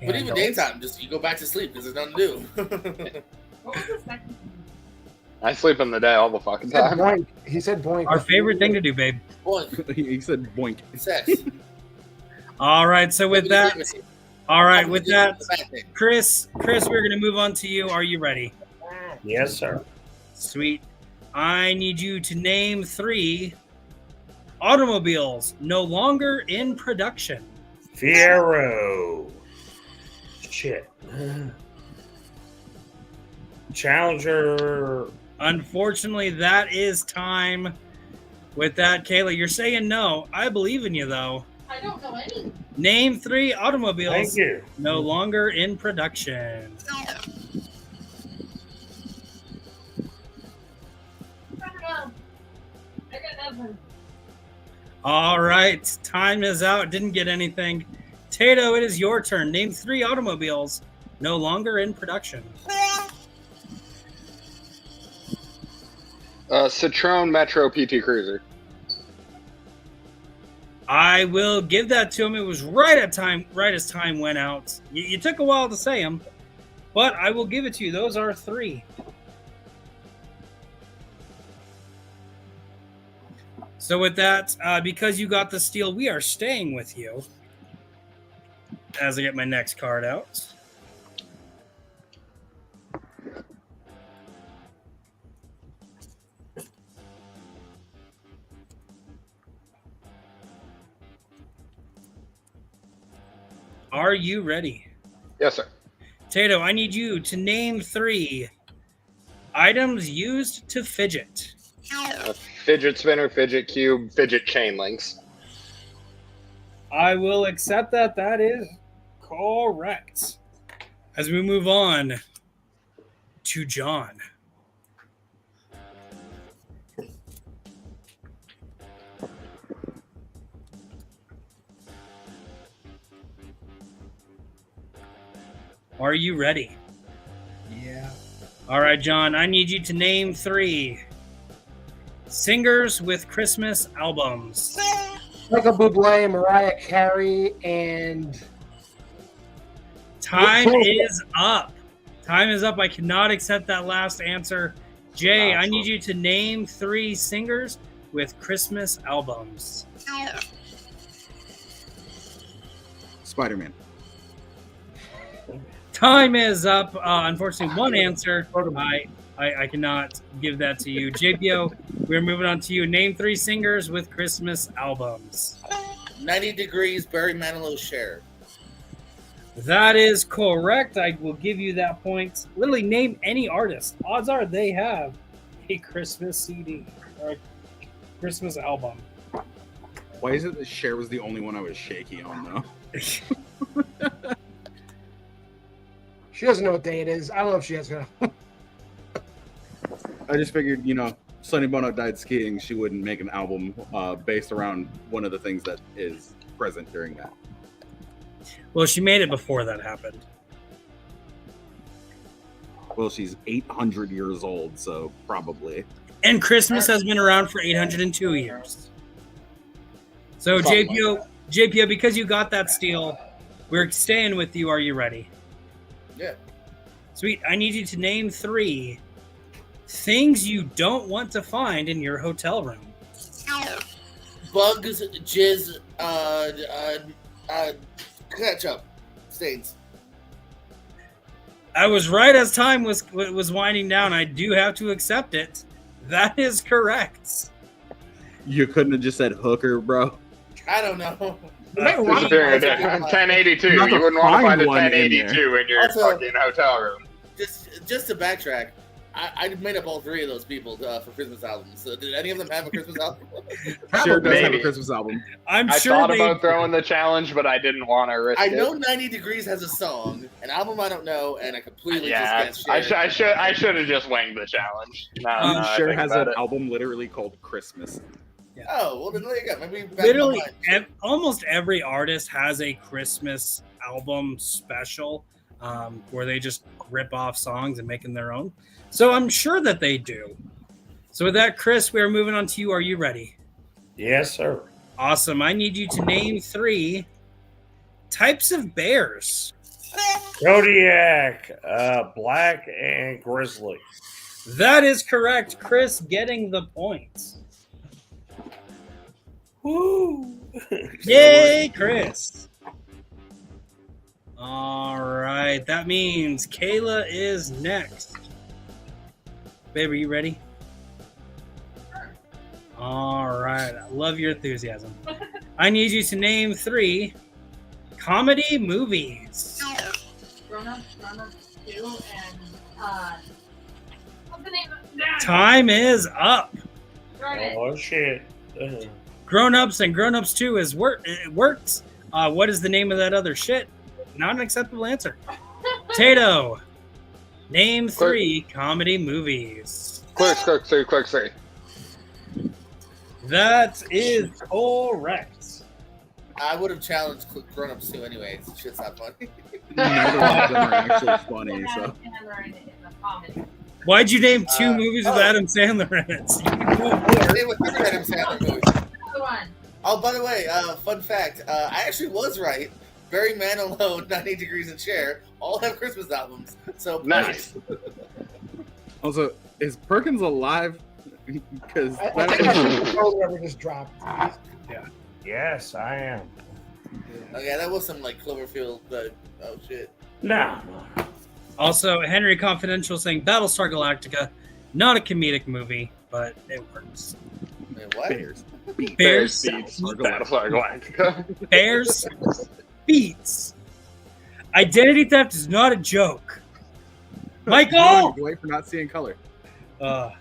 But even daytime, just you go back to sleep because there's nothing to do. What was the second? I sleep in the day all the fucking He said time. boink. He said boink. Our favorite thing to do, babe. Boink, He said boink. sex. All right. So with that, Thing. Chris, we're going to move on to you. Are you ready? Yes, sir. Sweet. I need you to name 3 automobiles no longer in production. Fiero. Shit. Challenger. Unfortunately, that is time. With that, Kayla, you're saying no. I believe in you, though. I don't know any. Name 3 automobiles Thank you. no longer in production. I don't know. I got nothing. All right. Time is out. Didn't get anything. Tato, it is your turn. Name 3 automobiles no longer in production. Citroen Metro PT Cruiser. I will give that to him. It was right as time went out. You took a while to say them, but I will give it to you. Those are 3. So with that, because you got the steal, we are staying with you. As I get my next card out. Are you ready? Yes, sir. Tato, I need you to name 3 items used to fidget. Fidget spinner, fidget cube, fidget chain links. I will accept that. That is correct. As we move on to John. Are you ready? Yeah. All right, John, I need you to name 3 singers with Christmas albums. Michael Bublé, Mariah Carey, and Time is up. Time is up. I cannot accept that last answer. Jay, I need you to name 3 singers with Christmas albums. Spider-Man. Time is up. Unfortunately, one answer. I cannot give that to you. JPO, we're moving on to you. Name 3 singers with Christmas albums. 90 Degrees, Barry Manilow, Cher. That is correct. I will give you that point. Literally, name any artist. Odds are they have a Christmas CD or a Christmas album. Why is it that Cher was the only one I was shaky on, though? she doesn't know what day it is. I don't know if she has gonna. I just figured, Sonny Bono died skiing, she wouldn't make an album based around one of the things that is present during that. Well, she made it before that happened. Well, she's 800 years old, so probably. And Christmas has been around for 802 years. So JPO, because you got that steal, we're staying with you. Are you ready? Yeah. Sweet. I need you to name 3 things you don't want to find in your hotel room. Bugs, jizz, ketchup, stains. I was right as time was winding down. I do have to accept it. That is correct. You couldn't have just said hooker, bro. I don't know. Disappearing at 1082. Not You to wouldn't want to find find a one in 1082 in your Also- fucking hotel room. Just to backtrack, I made up all 3 of those people for Christmas albums. So did any of them have a Christmas album? Sure does have a Maybe. Christmas album. I'm I sure thought they about throwing the challenge, but I didn't want to risk I it. know 90 Degrees has a song, an album I don't know, and I completely Yeah, just guessed Cher. I should have just winged the challenge. No, I Cher think has about an it. album literally called Christmas. Oh, well then there you go. Maybe back in literally my mind. almost every artist has a Christmas album special where they just rip off songs and make them their own. So I'm sure that they do. So with that, Chris, we are moving on to you. Are you ready? Yes, sir. Awesome. I need you to name 3 types of bears. Kodiak, black, and grizzly. That is correct. Chris getting the point. Woo! Yay, Chris. All right. That means Kayla is next. Babe, are you ready? All right. I love your enthusiasm. I need you to name 3 comedy movies. Grown Ups 2, and what's the name of that? Time is up. Darn it. Oh shit! Grown Ups and Grown Ups 2 is it works. What is the name of that other shit? Not an acceptable answer. Tato, name 3 comedy movies. Quick, three. That is correct. I would have challenged Grown Ups too anyway. It's shit's not funny. Neither one of them are actually funny. Adam So Sandler in a comedy. Why'd you name 2 movies with Adam Sandler in it? Same with the Adam Sandler movies. Another one. Oh, by the way, fun fact. I actually was right. Barry Manilow, 90 Degrees and Cher all have Christmas albums. So Nice. also, is Perkins alive? Because I think I should know whoever just dropped. Yes, I am. Okay, that was some like Cloverfield. Oh shit. No. Also, Henry Confidential saying Battlestar Galactica, not a comedic movie, but it works. Man, what? Bears. Bears, Beats Battlestar Galactica. Bears, beats. Identity theft is not a joke. Michael! Wait for not seeing color. All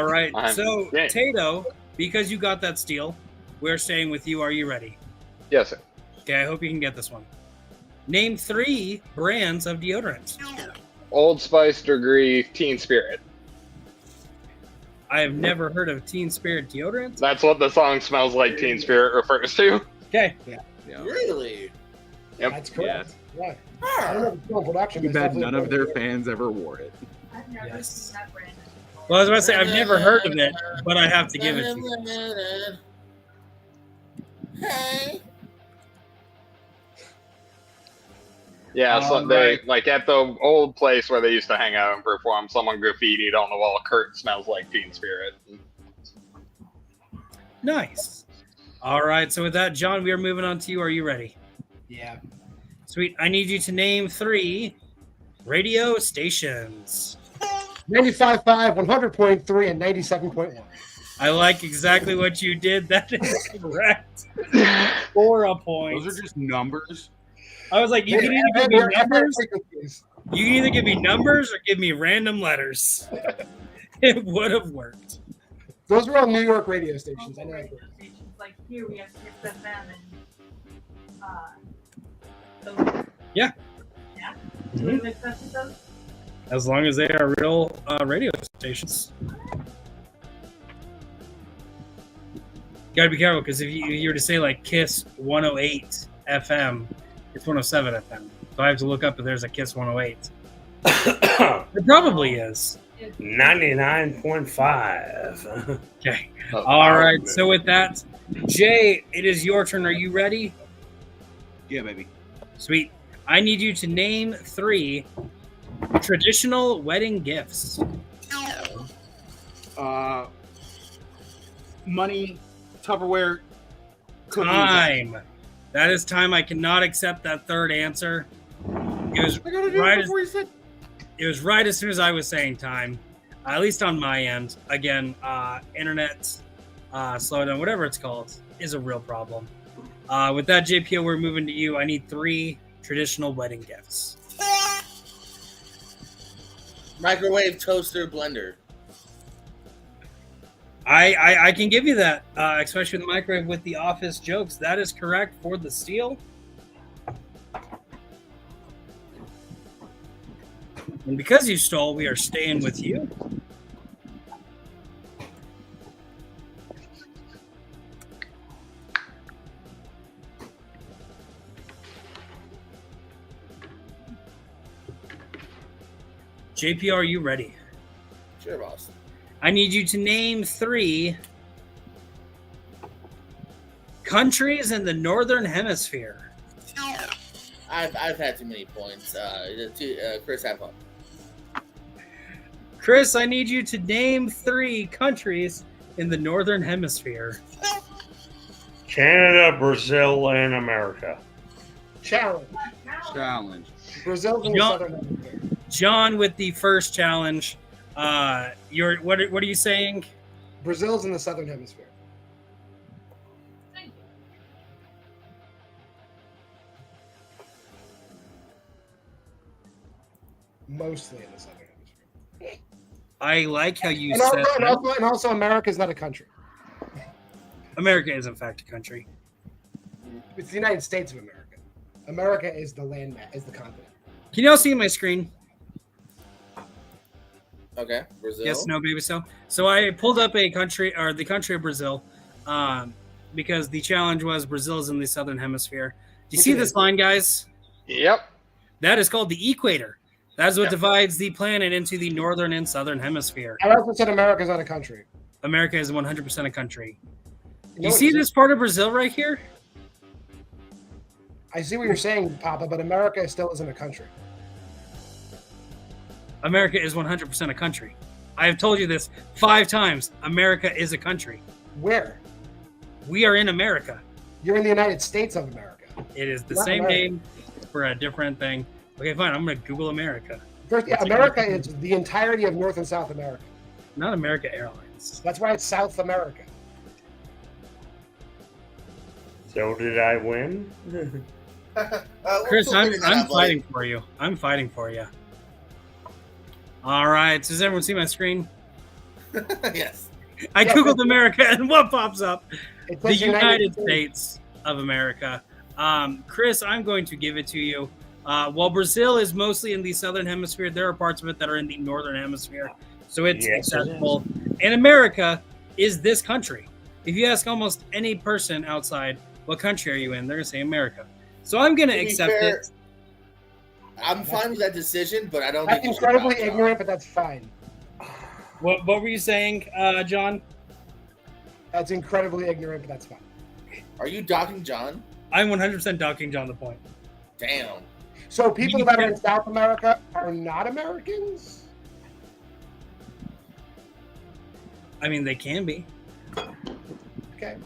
right. I'm So, game. Tato, because you got that steal, we're staying with you. Are you ready? Yes, sir. Okay, I hope you can get this one. Name 3 brands of deodorant. Old Spice, Degree, Teen Spirit. I have never heard of Teen Spirit deodorant. That's what the song Smells Like Teen Spirit refers to. Okay. Yeah. Really? Yep. That's correct. Yeah. I don't know if it's still in production. Too but it's bad definitely none of their available. fans ever wore it. I've never Yes. seen that brand before. Well, I was about to say, I've never heard of it, but I have to give it to you. Hey. Yeah, so All they right. like at the old place where they used to hang out and perform. Someone graffitied on the wall. Kurt smells like Teen Spirit. Nice. All right. So with that, John, we are moving on to you. Are you ready? Yeah. Sweet. I need you to name 3 radio stations. 95.5, 100.3, and 97.1. I like exactly what you did. That is correct. For a point. Those are just numbers. I was like, you can either give me They're numbers, frequencies. you can either give me numbers or give me random letters. It would have worked. Those were all New York radio stations. I know. Radio stations. Like here we have Kiss FM and those. Yeah. Yeah. Mhm. Do we have access to those? As long as they are real radio stations. gotta be careful because if you were to say like Kiss 108 FM, it's 107 FM. So I have to look up if there's a Kiss 108. There probably is. 99.5. Okay. Oh, All right. So with that, Jay, it is your turn. Are you ready? Yeah, baby. Sweet. I need you to name 3 traditional wedding gifts. Money, Tupperware, cookies. Time. That is time. I cannot accept that third answer. It was I gotta do right it as, before you said. it was right as soon as I was saying time. At least on my end. Again, internet slowdown, whatever it's called, is a real problem. With that, JPO, we're moving to you. I need 3 traditional wedding gifts. Microwave, toaster, blender. I can give you that, especially with the microwave with the office jokes. That is correct for the steal. And because you stole, we are staying with you. JP, are you ready? Sure, boss. I need you to name 3 countries in the Northern Hemisphere. I've had too many points. Chris, have fun. Chris, I need you to name 3 countries in the Northern Hemisphere. Canada, Brazil, and America. Challenge. Challenge. Brazil's in the John- southern hemisphere. John with the first challenge. What are you saying? Brazil's in the southern hemisphere. Thank you. Mostly in the southern hemisphere. I like how you And said that. also, America's not a country. America is in fact a country. It's the United States of America. America is the landmass, is the continent. Can you all see my screen? Okay, Brazil. Yes, no, baby. So I pulled up a country, or the country of Brazil, because the challenge was Brazil is in the southern hemisphere. Do you Which see it this is. line, guys? Yep. That is called the equator. That is what Yeah. divides the planet into the northern and southern hemisphere. I also said America's not a country. America is 100% a country. You You see this part of Brazil right here? I see what you're saying, Papa, but America still isn't a country. America is 100% a country. I have told you this 5 times. America is a country. Where? We are in America. You're in the United States of America. It is the Not same America. name for a different thing. Okay, fine. I'm going to Google America. First, yeah, America is the entirety of North and South America. Not America Airlines. That's why it's South America. So did I win? We're Chris, still I'm figuring that out, buddy. fighting for you. I'm fighting for you. All right. Does everyone see my screen? Yes. I Yeah, Googled but- America, and what pops up? It The says United States of America. Chris, I'm going to give it to you. While Brazil is mostly in the southern hemisphere, there are parts of it that are in the northern hemisphere. So it's Yes, it accessible. And America is this country. If you ask almost any person outside, what country are you in? They're going to say America. So I'm going to To be accept fair, it. I'm fine with that decision, but I don't That's think you should incredibly box out. ignorant, but that's fine. What were you saying, John? That's incredibly ignorant, but that's fine. Are you docking John? I'm 100% docking John the point. Damn. So people that are in South America are not Americans? I mean, they can be. Okay.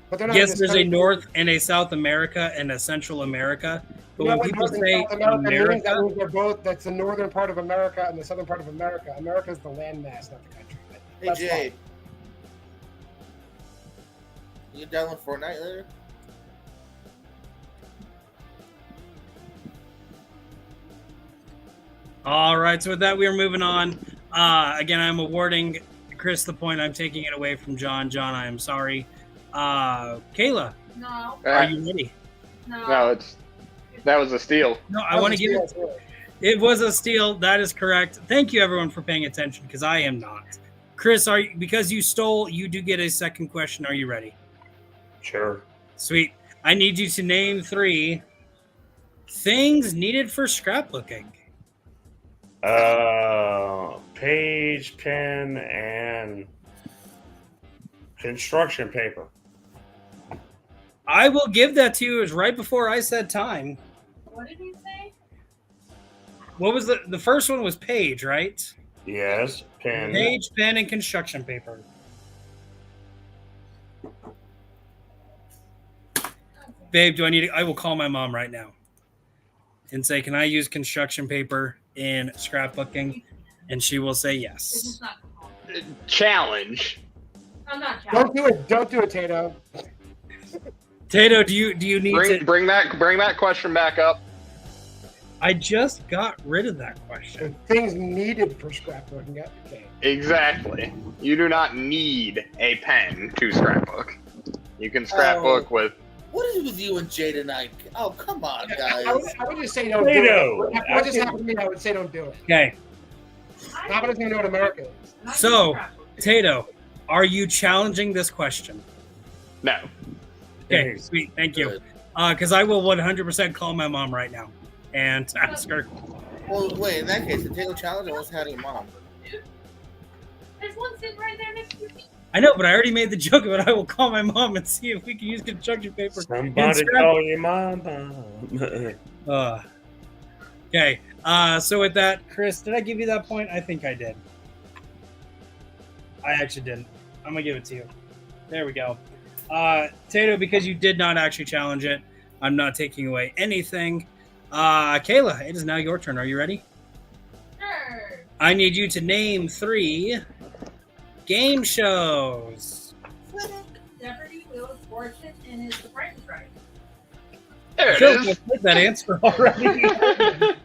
But they're not Yes, in this there's a country. North and a South America and a Central America. But You know when what people North and say South America means? America, That means they're both, that's the northern part of America and the southern part of America. America is the landmass, not the country. Hey, That's Jay. You download Fortnite later? all right. So with that, we are moving on. Again, I'm awarding Chris the point. I'm taking it away from John. John, I am sorry. Kayla, No, are you ready? no. No, that was a steal. No, I want to give it. It was a steal. That is correct. Thank you, everyone, for paying attention because I am not. Chris, because you stole, you do get a second question. Are you ready? Sure. Sweet. I need you to name 3 things needed for scrapbooking. Page, pen, and construction paper. I will give that to you. It was right before I said time. What did he say? What was the first one was page, right? Yes, pen. Page, pen, and construction paper. Babe, do I need to, I will call my mom right now and say, can I use construction paper in scrapbooking? And she will say It's yes. just not. Challenge. I'm not Don't challenging. do it. Don't do it, Tato. Tato, do you need to? Bring that question back up. I just got rid of that question. Things needed for scrapbooking. Okay. Exactly. You do not need a pen to scrapbook. You can scrapbook with. What is with you and Jay tonight? Oh, come on, guys. I would just say don't do Tato, it. What just happened to me? I would say don't do it. Okay, Nobody doesn't even know what America is. And I So- can scrapbook. Tato, are you challenging this question? No. Okay, Yes. sweet, thank you. Good. Because I will 100% call my mom right now and ask her. Well, wait, in that case, the Tato challenge, what's happening to your mom? There's one sitting right there next to you. I know, but I already made the joke of it. I will call my mom and see if we can use construction paper. Somebody scrap- call your mama. Okay, so with that, Chris, did I give you that point? I think I did. I actually didn't. I'm going to give it to you. There we go. Tato, because you did not actually challenge it, I'm not taking away anything. Kayla, it is now your turn. Are you ready? Sure. I need you to name 3 game shows. Jeopardy, Wheel of Fortune, and is The Price is Right. There I it feel like I is. said that answer already.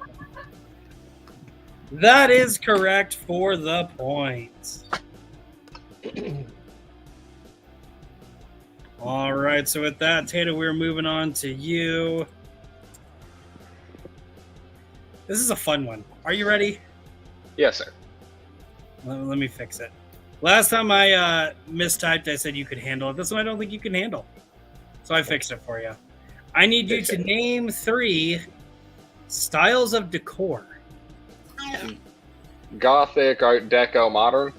That is correct for the point. All right, so with that, Tato, we're moving on to you. This is a fun one. Are you ready? Yes, sir. Let me fix it. Last time I mistyped, I said you could handle it. This one I don't think you can handle. So I fixed it for you. I need you to name 3 styles of decor. Gothic, Art Deco, Modern.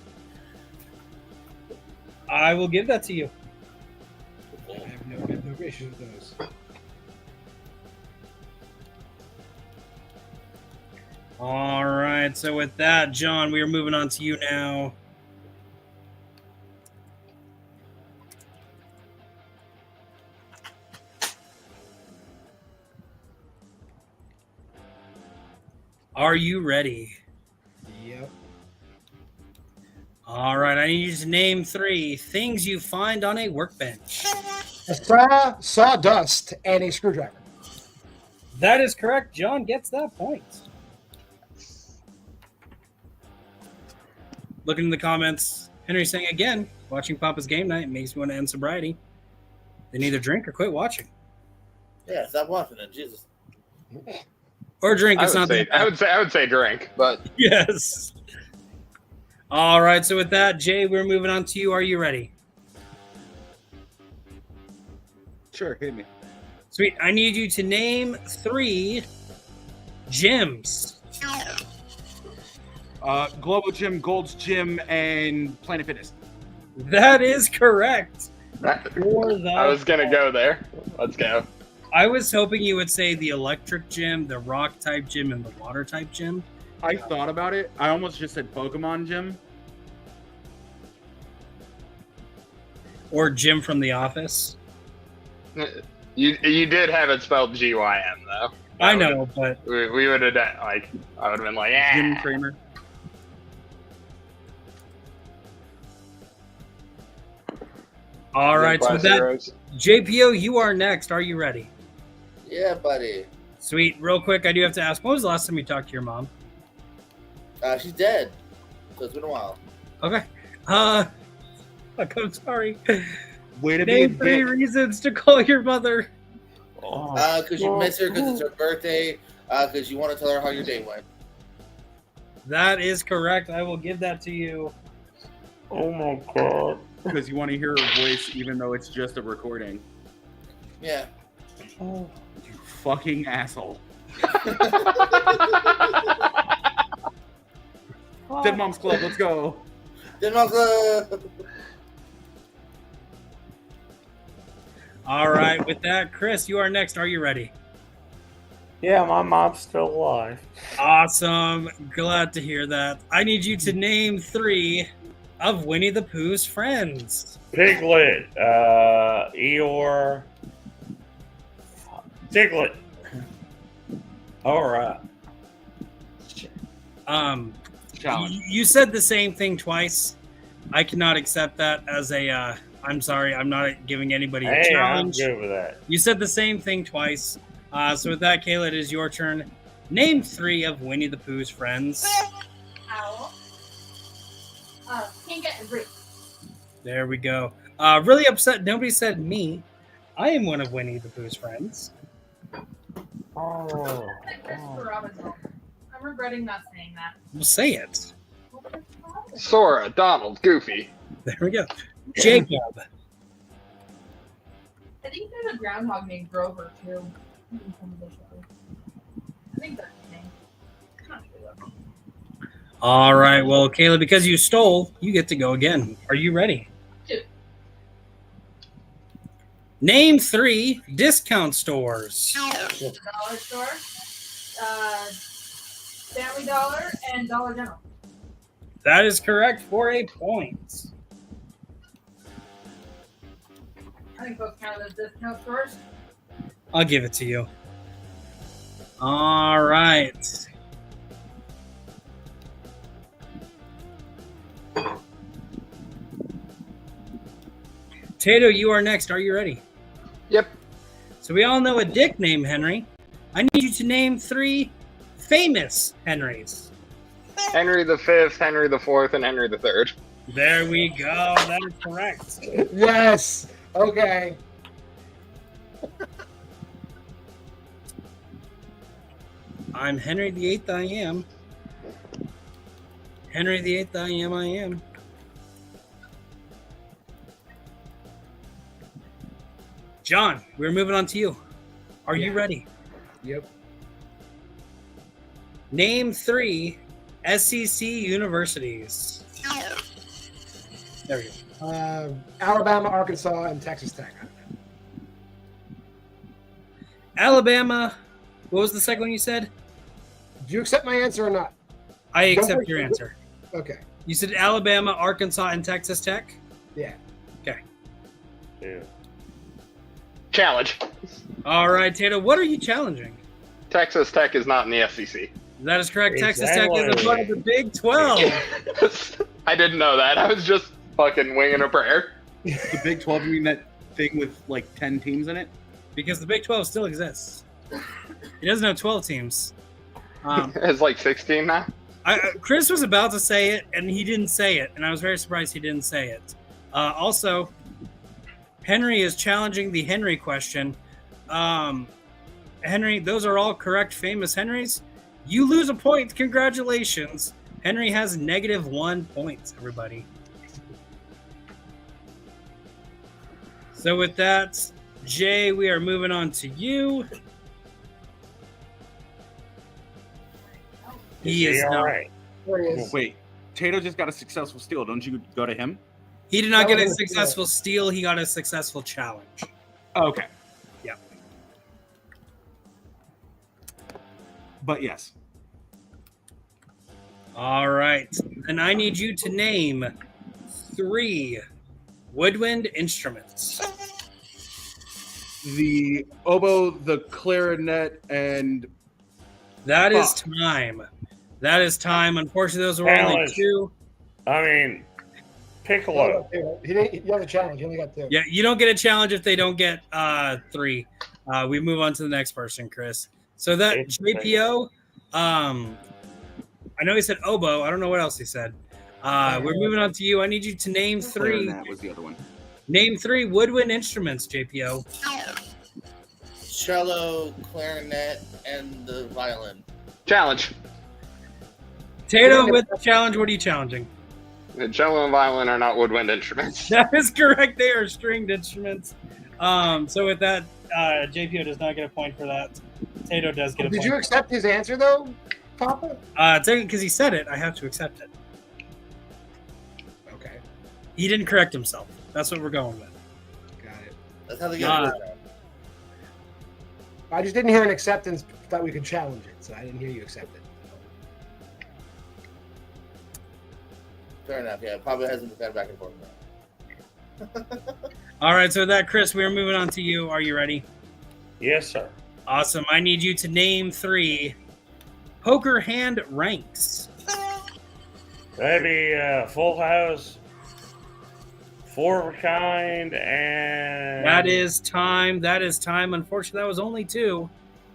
I will give that to you. I have no issues with those. All right, so with that, John, we are moving on to you now. Are you ready? Yep. All right, I need you to name 3 things you find on a workbench. A saw, sawdust, and a screwdriver. That is correct. John gets that point. Looking in the comments, Henry saying again, watching Papa's Game Night makes me want to end sobriety. Then either drink or quit watching. Yeah, stop watching it. Jesus. Or drink. I It's not that bad. would say drink, but Yes. All right. So with that, Jay, we're moving on to you. Are you ready? Sure, hit me. Sweet. I need you to name 3 gyms. Global Gym, Gold's Gym, and Planet Fitness. That is correct. For the I was gonna go there. Let's go. I was hoping you would say the electric gym, the rock type gym, and the water type gym. I thought about it. I almost just said Pokemon Gym. Or Jim from The Office. You did have it spelled GYM though. I know, but We would have done like I would have been like, yeah. Jim Kramer. all right. So with that, JPO, you are next. Are you ready? Yeah, buddy. Sweet. Real quick, I do have to ask, when was the last time you talked to your mom? She's dead. So it's been a while. Okay. Fuck, I'm sorry. Way to be a Name 3 dick. reasons to call your mother. Because you miss her because it's her birthday. Because you want to tell her how your day went. That is correct. I will give that to you. Oh my god. Because you want to hear her voice even though it's just a recording. Yeah. You fucking asshole. Dead Moms Club, let's go. Then I'll, All right, with that, Chris, you are next. Are you ready? Yeah, my mom's still alive. Awesome. Glad to hear that. I need you to name 3 of Winnie the Pooh's friends. Piglet, Eeyore, Diglett. All right. Challenge. You said the same thing twice. I cannot accept that as a. I'm sorry. I'm not giving anybody a Hey, I'm challenge. good with that. You said the same thing twice. So with that, Kayla, it is your turn. Name 3 of Winnie the Pooh's friends. Owl. Can't get a break. There we go. Really upset. Nobody said me. I am one of Winnie the Pooh's friends. Oh. Christopher Robinson. I'm regretting not saying that. We'll say it. Sora, Donald, Goofy. There we go. Jacob. I think there's a groundhog named Grover too. I think that's his name. Not sure. All right. Well, Kayla, because you stole, you get to go again. Are you ready? Two. Name 3 discount stores. Dollar Store, Family Dollar, and Dollar General. That is correct for a point. I think those count as discount stores. I'll give it to you. All right. Tato, you are next. Are you ready? Yep. So we all know a dick named Henry. I need you to name 3 famous Henrys. Henry V, Henry IV, and Henry III. There we go. That is correct. Yes. Okay. I'm Henry VIII. I am. Henry VIII. I am. John, we're moving on to you. Are you ready? Yep. Name 3 SEC universities. There we go. Alabama, Arkansas, and Texas Tech. Alabama. What was the second one you said? Do you accept my answer or not? I accept your answer. Okay. You said Alabama, Arkansas, and Texas Tech? Yeah. Yeah. Challenge. All right, Tato, what are you challenging? Texas Tech is not in the SEC. That is correct. Texas Tech Exactly. is a part of the Big 12. I didn't know that. I was just fucking winging a prayer. The Big 12, you mean that thing with like 10 teams in it? Because the Big 12 still exists. It doesn't have 12 teams. It's like 16 now. Chris was about to say it, and he didn't say it, and I was very surprised he didn't say it. Also, Henry is challenging the Henry question. Henry, those are all correct famous Henrys. You lose a point. Congratulations. Henry has -1 point, everybody. So with that, Jay, we are moving on to you. He is all not. right. There he is. Wait, Tato just got a successful steal. Don't you go to him? He did not That get a was a successful steal. He got a successful challenge. Okay. Yep. But yes. All right. And I need you to name 3 woodwind instruments. The oboe, the clarinet, and That is time. That is time. Unfortunately, those were only Alice. 2. I mean, Piccolo. He didn't. He has a challenge. He only got 2. Yeah, you don't get a challenge if they don't get 3. We move on to the next person, Chris. So that It's JPO, I know he said oboe. I don't know what else he said. We're moving on to you. I need you to name 3. clarinet was the other one. Name 3 woodwind instruments, JPO. cello, clarinet, and the violin. Challenge. Tato with the challenge. What are you challenging? The cello and violin are not woodwind instruments. That is correct. They are stringed instruments. So with that, JPO does not get a point for that. Tato does get a point. Did you accept his answer though, Papa? Because he said it, I have to accept it. Okay, He didn't correct himself. That's what we're going with. got it. That's how they get Uh, it. I just didn't hear an acceptance that we could challenge it, so I didn't hear you accept it. Fair enough. Yeah, probably hasn't been back and forth. All right, so with that, Chris, we're moving on to you. Are you ready? Yes, sir. Awesome. I need you to name 3 poker hand ranks. That'd be Full House, 4 of a Kind, and That is time. That is time. Unfortunately, that was only 2.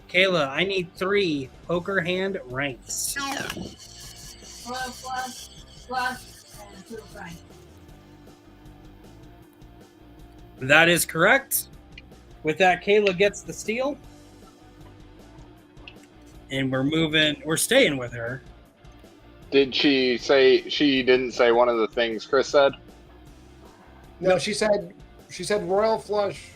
Kayla, I need 3 poker hand ranks. Flush, and 2 of kind. That is correct. With that, Kayla gets the steal. And we're staying with her. Did she say she didn't say one of the things Chris said? No, she said royal flush,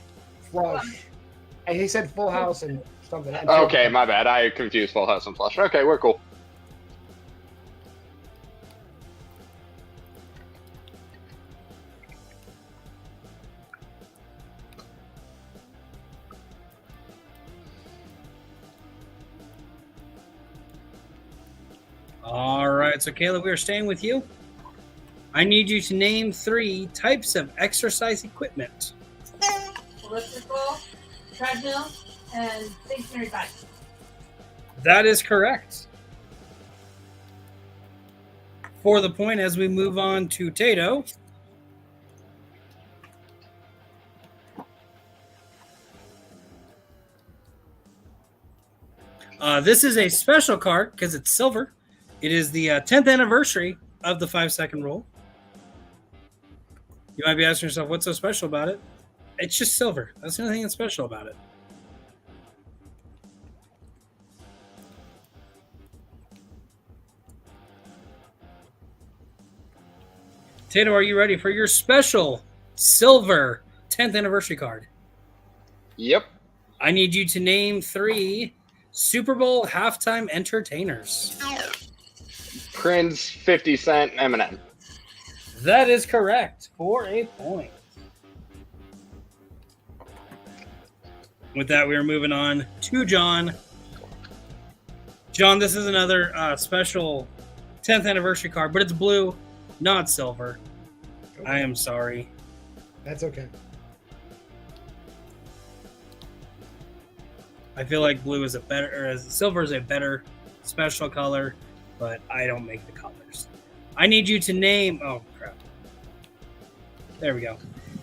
and he said full house and something. And Okay, my bad. I confused Full House and Flush. Okay, we're cool. All right, so Kayla, we are staying with you. I need you to name 3 types of exercise equipment. Elliptical, treadmill, and stationary bike. That is correct. For the point, as we move on to Tato. This is a special card because it's silver. It is the 10th anniversary of the 5-second rule. You might be asking yourself, what's so special about it? It's just silver. That's the only thing that's special about it. Tato, are you ready for your special silver 10th anniversary card? Yep. I need you to name 3 Super Bowl halftime entertainers. Prince, 50 Cent, Eminem. That is correct for a point. With that, we are moving on to John. John, this is another special 10th anniversary card, but it's blue, not silver. I am sorry. That's okay. I feel like blue is silver is a better special color, but I don't make the colors. I need you to name. Oh crap! There we go.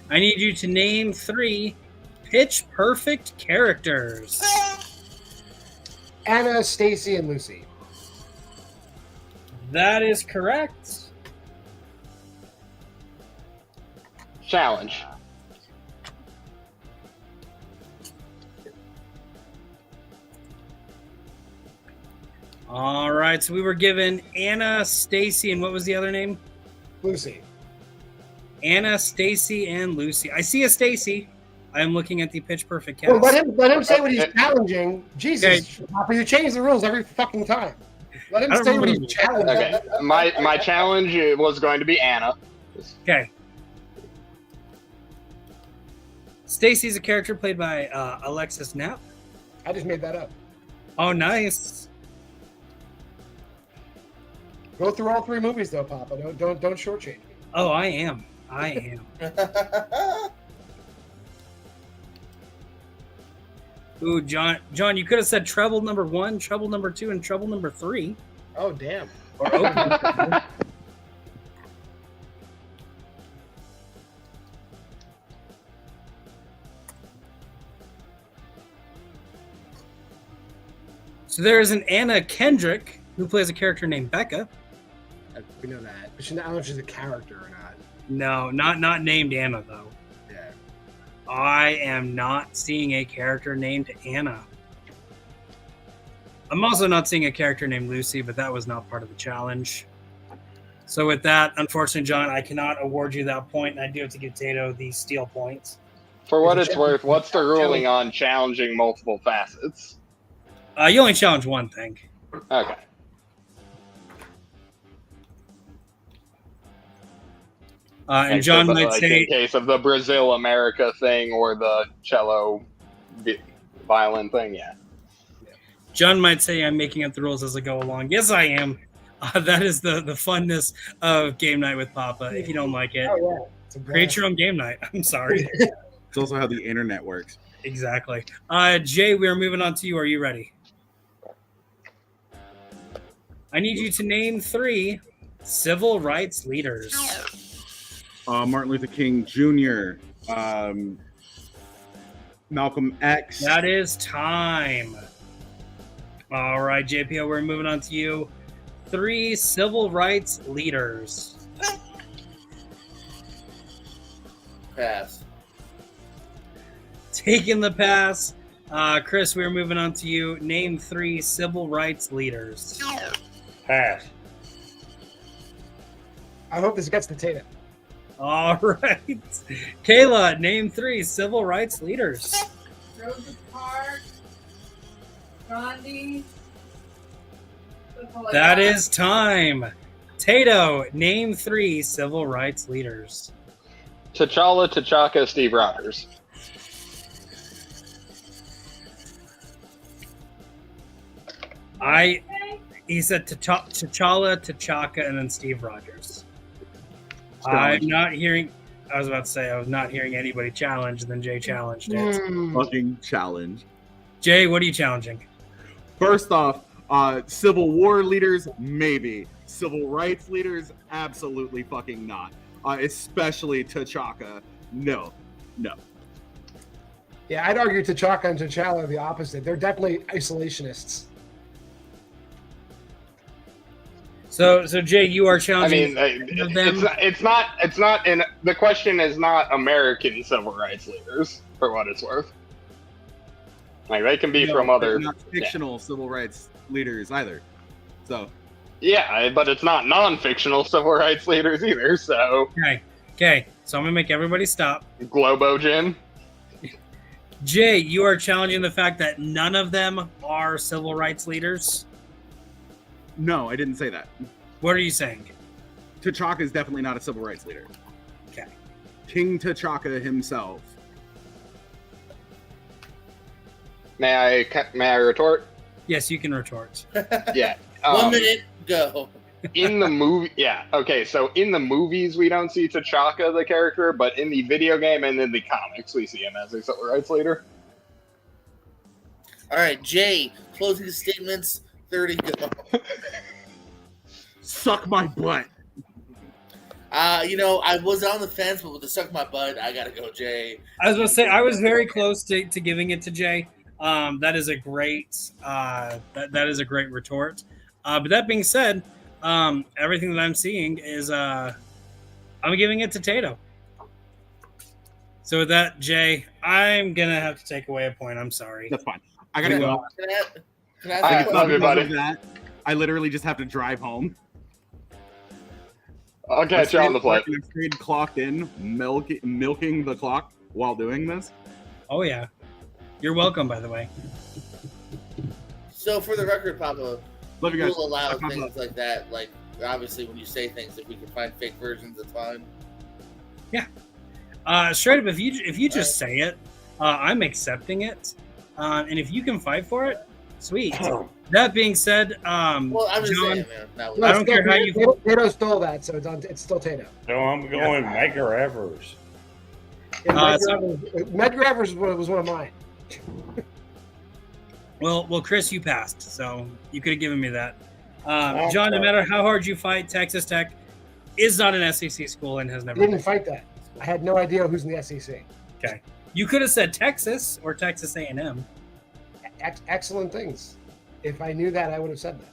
I need you to name 3 Pitch Perfect characters. Anna, Stacy, and Lucy. That is correct. Challenge. All right, so we were given Anna, Stacy, and what was the other name? Lucy. Anna, Stacy, and Lucy. I see a Stacy. I am looking at the Pitch Perfect cast. Well, let him say what he's challenging. Jesus, Papa, you change the rules every fucking time. Let him I don't say what remember. he's challenging. Okay. My challenge was going to be Anna. Okay. Stacy's a character played by Alexis Knapp. I just made that up. Oh, nice. Go through all 3 movies though, Papa. Don't shortchange me. Oh, I am. Ooh, John, you could have said Trouble number 1, Trouble number 2, and Trouble number 3. Oh damn. Or open. So there is an Anna Kendrick who plays a character named Becca. We know that. But I don't know if she's a character or not. No, not named Anna though. Yeah. I am not seeing a character named Anna. I'm also not seeing a character named Lucy, but that was not part of the challenge. So with that, unfortunately, John, I cannot award you that point, and I do have to give Tato the steal points. For what it's worth, what's the ruling on challenging multiple facets? You only challenge one thing. Okay. And John Except, might like, say, in case of the Brazil America thing or the cello violin thing, yeah. John might say I'm making up the rules as I go along. Yes, I am. That is the funness of game night with Papa. If you don't like it, Oh yeah, it's a create blast. your own game night. I'm sorry. It's also how the internet works. Exactly. Jay, we are moving on to you. Are you ready? I need you to name 3 civil rights leaders. Martin Luther King Jr., Malcolm X. That is time. All right, JPO, we're moving on to you. 3 civil rights leaders. Pass. Taking the pass. Chris, we're moving on to you. Name 3 civil rights leaders. Pass. I hope this gets the Tatum. All right. Kayla, name 3 civil rights leaders. Rosa Parks, Gandhi. That is time. Tato, name 3 civil rights leaders. T'Challa, T'Chaka, Steve Rogers. He said T'Challa, T'Chaka, and then Steve Rogers. I'm not hearing. I was about to say I was not hearing anybody challenge, and then Jay challenged it. Fucking challenge. Jay, what are you challenging? First off, Civil War leaders, maybe. Civil rights leaders, absolutely fucking not. Especially T'Chaka. No. Yeah, I'd argue T'Chaka and T'Challa are the opposite. They're definitely isolationists. So Jay, you are I challenging. mean, of them? it's not. In the question is not American civil rights leaders, for what it's worth. Like they can be No, from they're other. not fictional civil rights leaders either. So Yeah, but it's not non-fictional civil rights leaders either. So Okay. So I'm gonna make everybody stop. Globogen. Jay, you are challenging the fact that none of them are civil rights leaders. no, I didn't say that. What are you saying? T'Chaka is definitely not a civil rights leader. Okay. King T'Chaka himself. May I retort? Yes, you can retort. Yeah. 1 minute, go. In the movie, yeah. Okay, so in the movies, we don't see T'Chaka, the character, but in the video game and in the comics, we see him as a civil rights leader. All right, Jay, closing statements, 30 go. Suck my butt. I was on the fence, but with the suck my butt, I gotta go, Jay. I was going to say I was very close to giving it to Jay. That is a great that is a great retort. But that being said, everything that I'm seeing is I'm giving it to Tato. So with that, Jay, I'm gonna have to take away a point. I'm sorry. That's fine. I gotta go. Can I All right, ask a love you, question? buddy. Because of that, I literally just have to drive home. I'll catch you on the flight. I stayed clocked in, milking the clock while doing this. Oh yeah, you're welcome. By the way, So for the record, Papa, Love you guys. we'll allow Suck my things butt. like that. Like, obviously, when you say things, if we can find fake versions, it's fine. straight up, if you just say it, I'm accepting it. And if you can fight for it, sweet. That being said, Well, I'm just John, saying, man. That was, I don't care how you- Tato stole that, so it's still Tato. So I'm going Medgar Evers. Yeah, so- Medgar Evers was one of mine. well, Chris, you passed, so you could have given me that. Oh, John, no fuck. matter how hard you fight, Texas Tech is not an SEC school and has I never didn't been. fight that. I had no idea who's in the SEC. You could have said Texas or Texas A&M. Excellent things. If I knew that, I would have said that.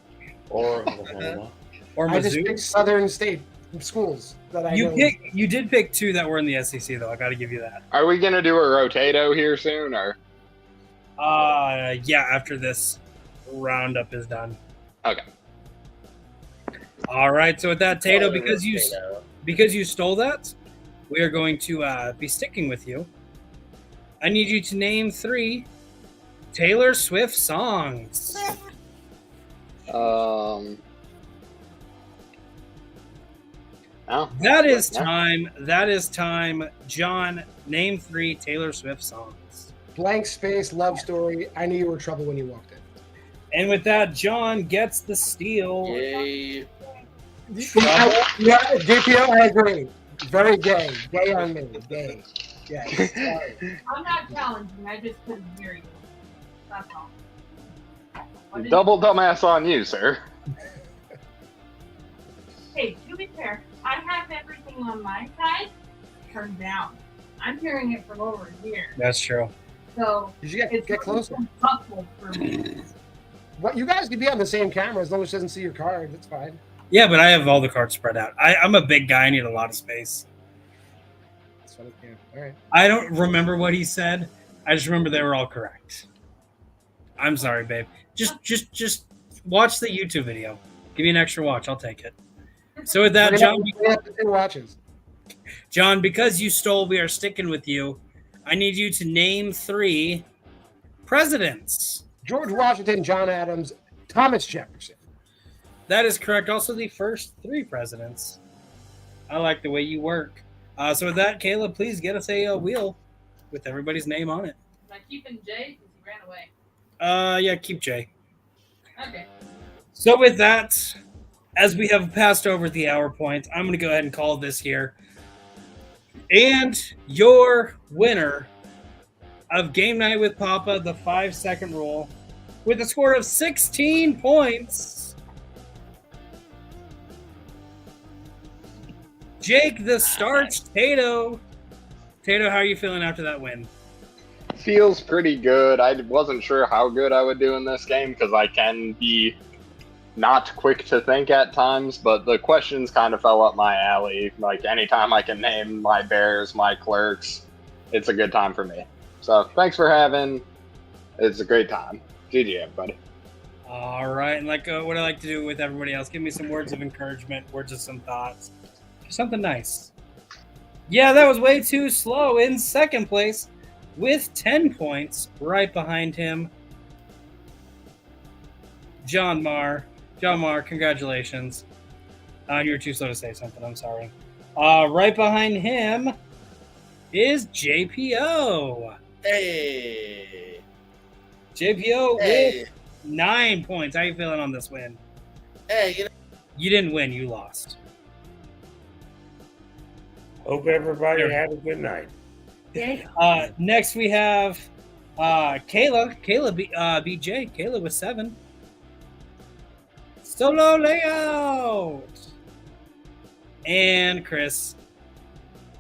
Or Oklahoma. Or I just Mizzou. picked Southern State schools that I know. You did pick 2 that were in the SEC, though. I got to give you that. Are we gonna do a rotato here soon, or? Yeah, after this roundup is done. Okay. All right. So with that, Tato, Oliver because you stole that, we are going to be sticking with you. I need you to name 3 Taylor Swift songs. No. That is time. That is time. John, name 3 Taylor Swift songs. Blank Space, Love Story, I Knew You Were Trouble When You Walked In. And with that, John gets the steal. Yay. Yeah, DPO, I agree. Very gay. Gay on me. Gay. Yeah. Sorry. I'm not challenging. I just couldn't hear you. That's all. What did- Double dumbass on you, sir. Hey, to be fair, I have everything on my side turned down. I'm hearing it from over here, That's true. so Did you it's get closer? muffled for me. What, you guys can be on the same camera as long as it doesn't see your card. That's fine. Yeah, but I have all the cards spread out. I'm a big guy. I need a lot of space. That's what I can. All right. I don't remember what he said. I just remember they were all correct. I'm sorry, babe. Just watch the YouTube video. Give me an extra watch. I'll take it. So with that, John, We have 2 watches. John, because you stole, we are sticking with you. I need you to name 3 presidents. George Washington, John Adams, Thomas Jefferson. That is correct. Also, the first 3 presidents. I like the way you work. So with that, Caleb, please get us a wheel with everybody's name on it. Am I keeping Jay because he ran away? Yeah, keep Jay. Okay. So with that, as we have passed over the hour point, I'm going to go ahead and call this here. And your winner of Game Night with Papa, the 5-second rule, with a score of 16 points, Jake the Starch Tato. Tato, how are you feeling after that win? Feels pretty good. I wasn't sure how good I would do in this game because I can be not quick to think at times, but the questions kind of fell up my alley. Like anytime I can name my Bears, my Clerks, it's a good time for me. So thanks for having. It's a great time. GG, everybody. All right, and like what I like to do with everybody else, give me some words of encouragement, words of some thoughts, something nice. Yeah, that was way too slow. In second place with 10 points, right behind him, John Marr. John Marr, congratulations. You were too slow to say something. I'm sorry. Right behind him is JPO. Hey. JPO Hey. with 9 points. How you feeling on this win? Hey, you know, You didn't win. You lost. Hope everybody had a good night. Next we have Kayla. Kayla beat Jay. Kayla with 7. Solo layout. And Chris.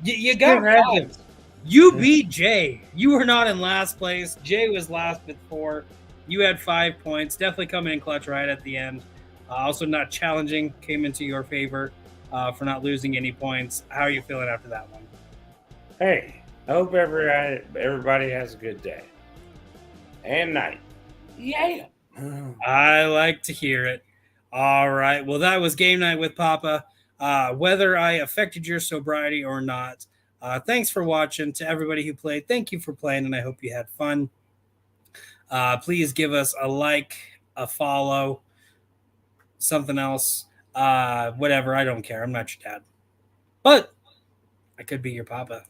You got 5. You beat Jay. You were not in last place. Jay was last with 4. You had 5 points. Definitely coming in clutch right at the end. Also not challenging. Came into your favor for not losing any points. How are you feeling after that one? Hey, I hope everybody has a good day and night. Yeah. I like to hear it. All right. Well, that was Game Night with Papa. Whether I affected your sobriety or not, thanks for watching. To everybody who played, thank you for playing, and I hope you had fun. Please give us a like, a follow, something else, whatever. I don't care. I'm not your dad. But I could be your papa.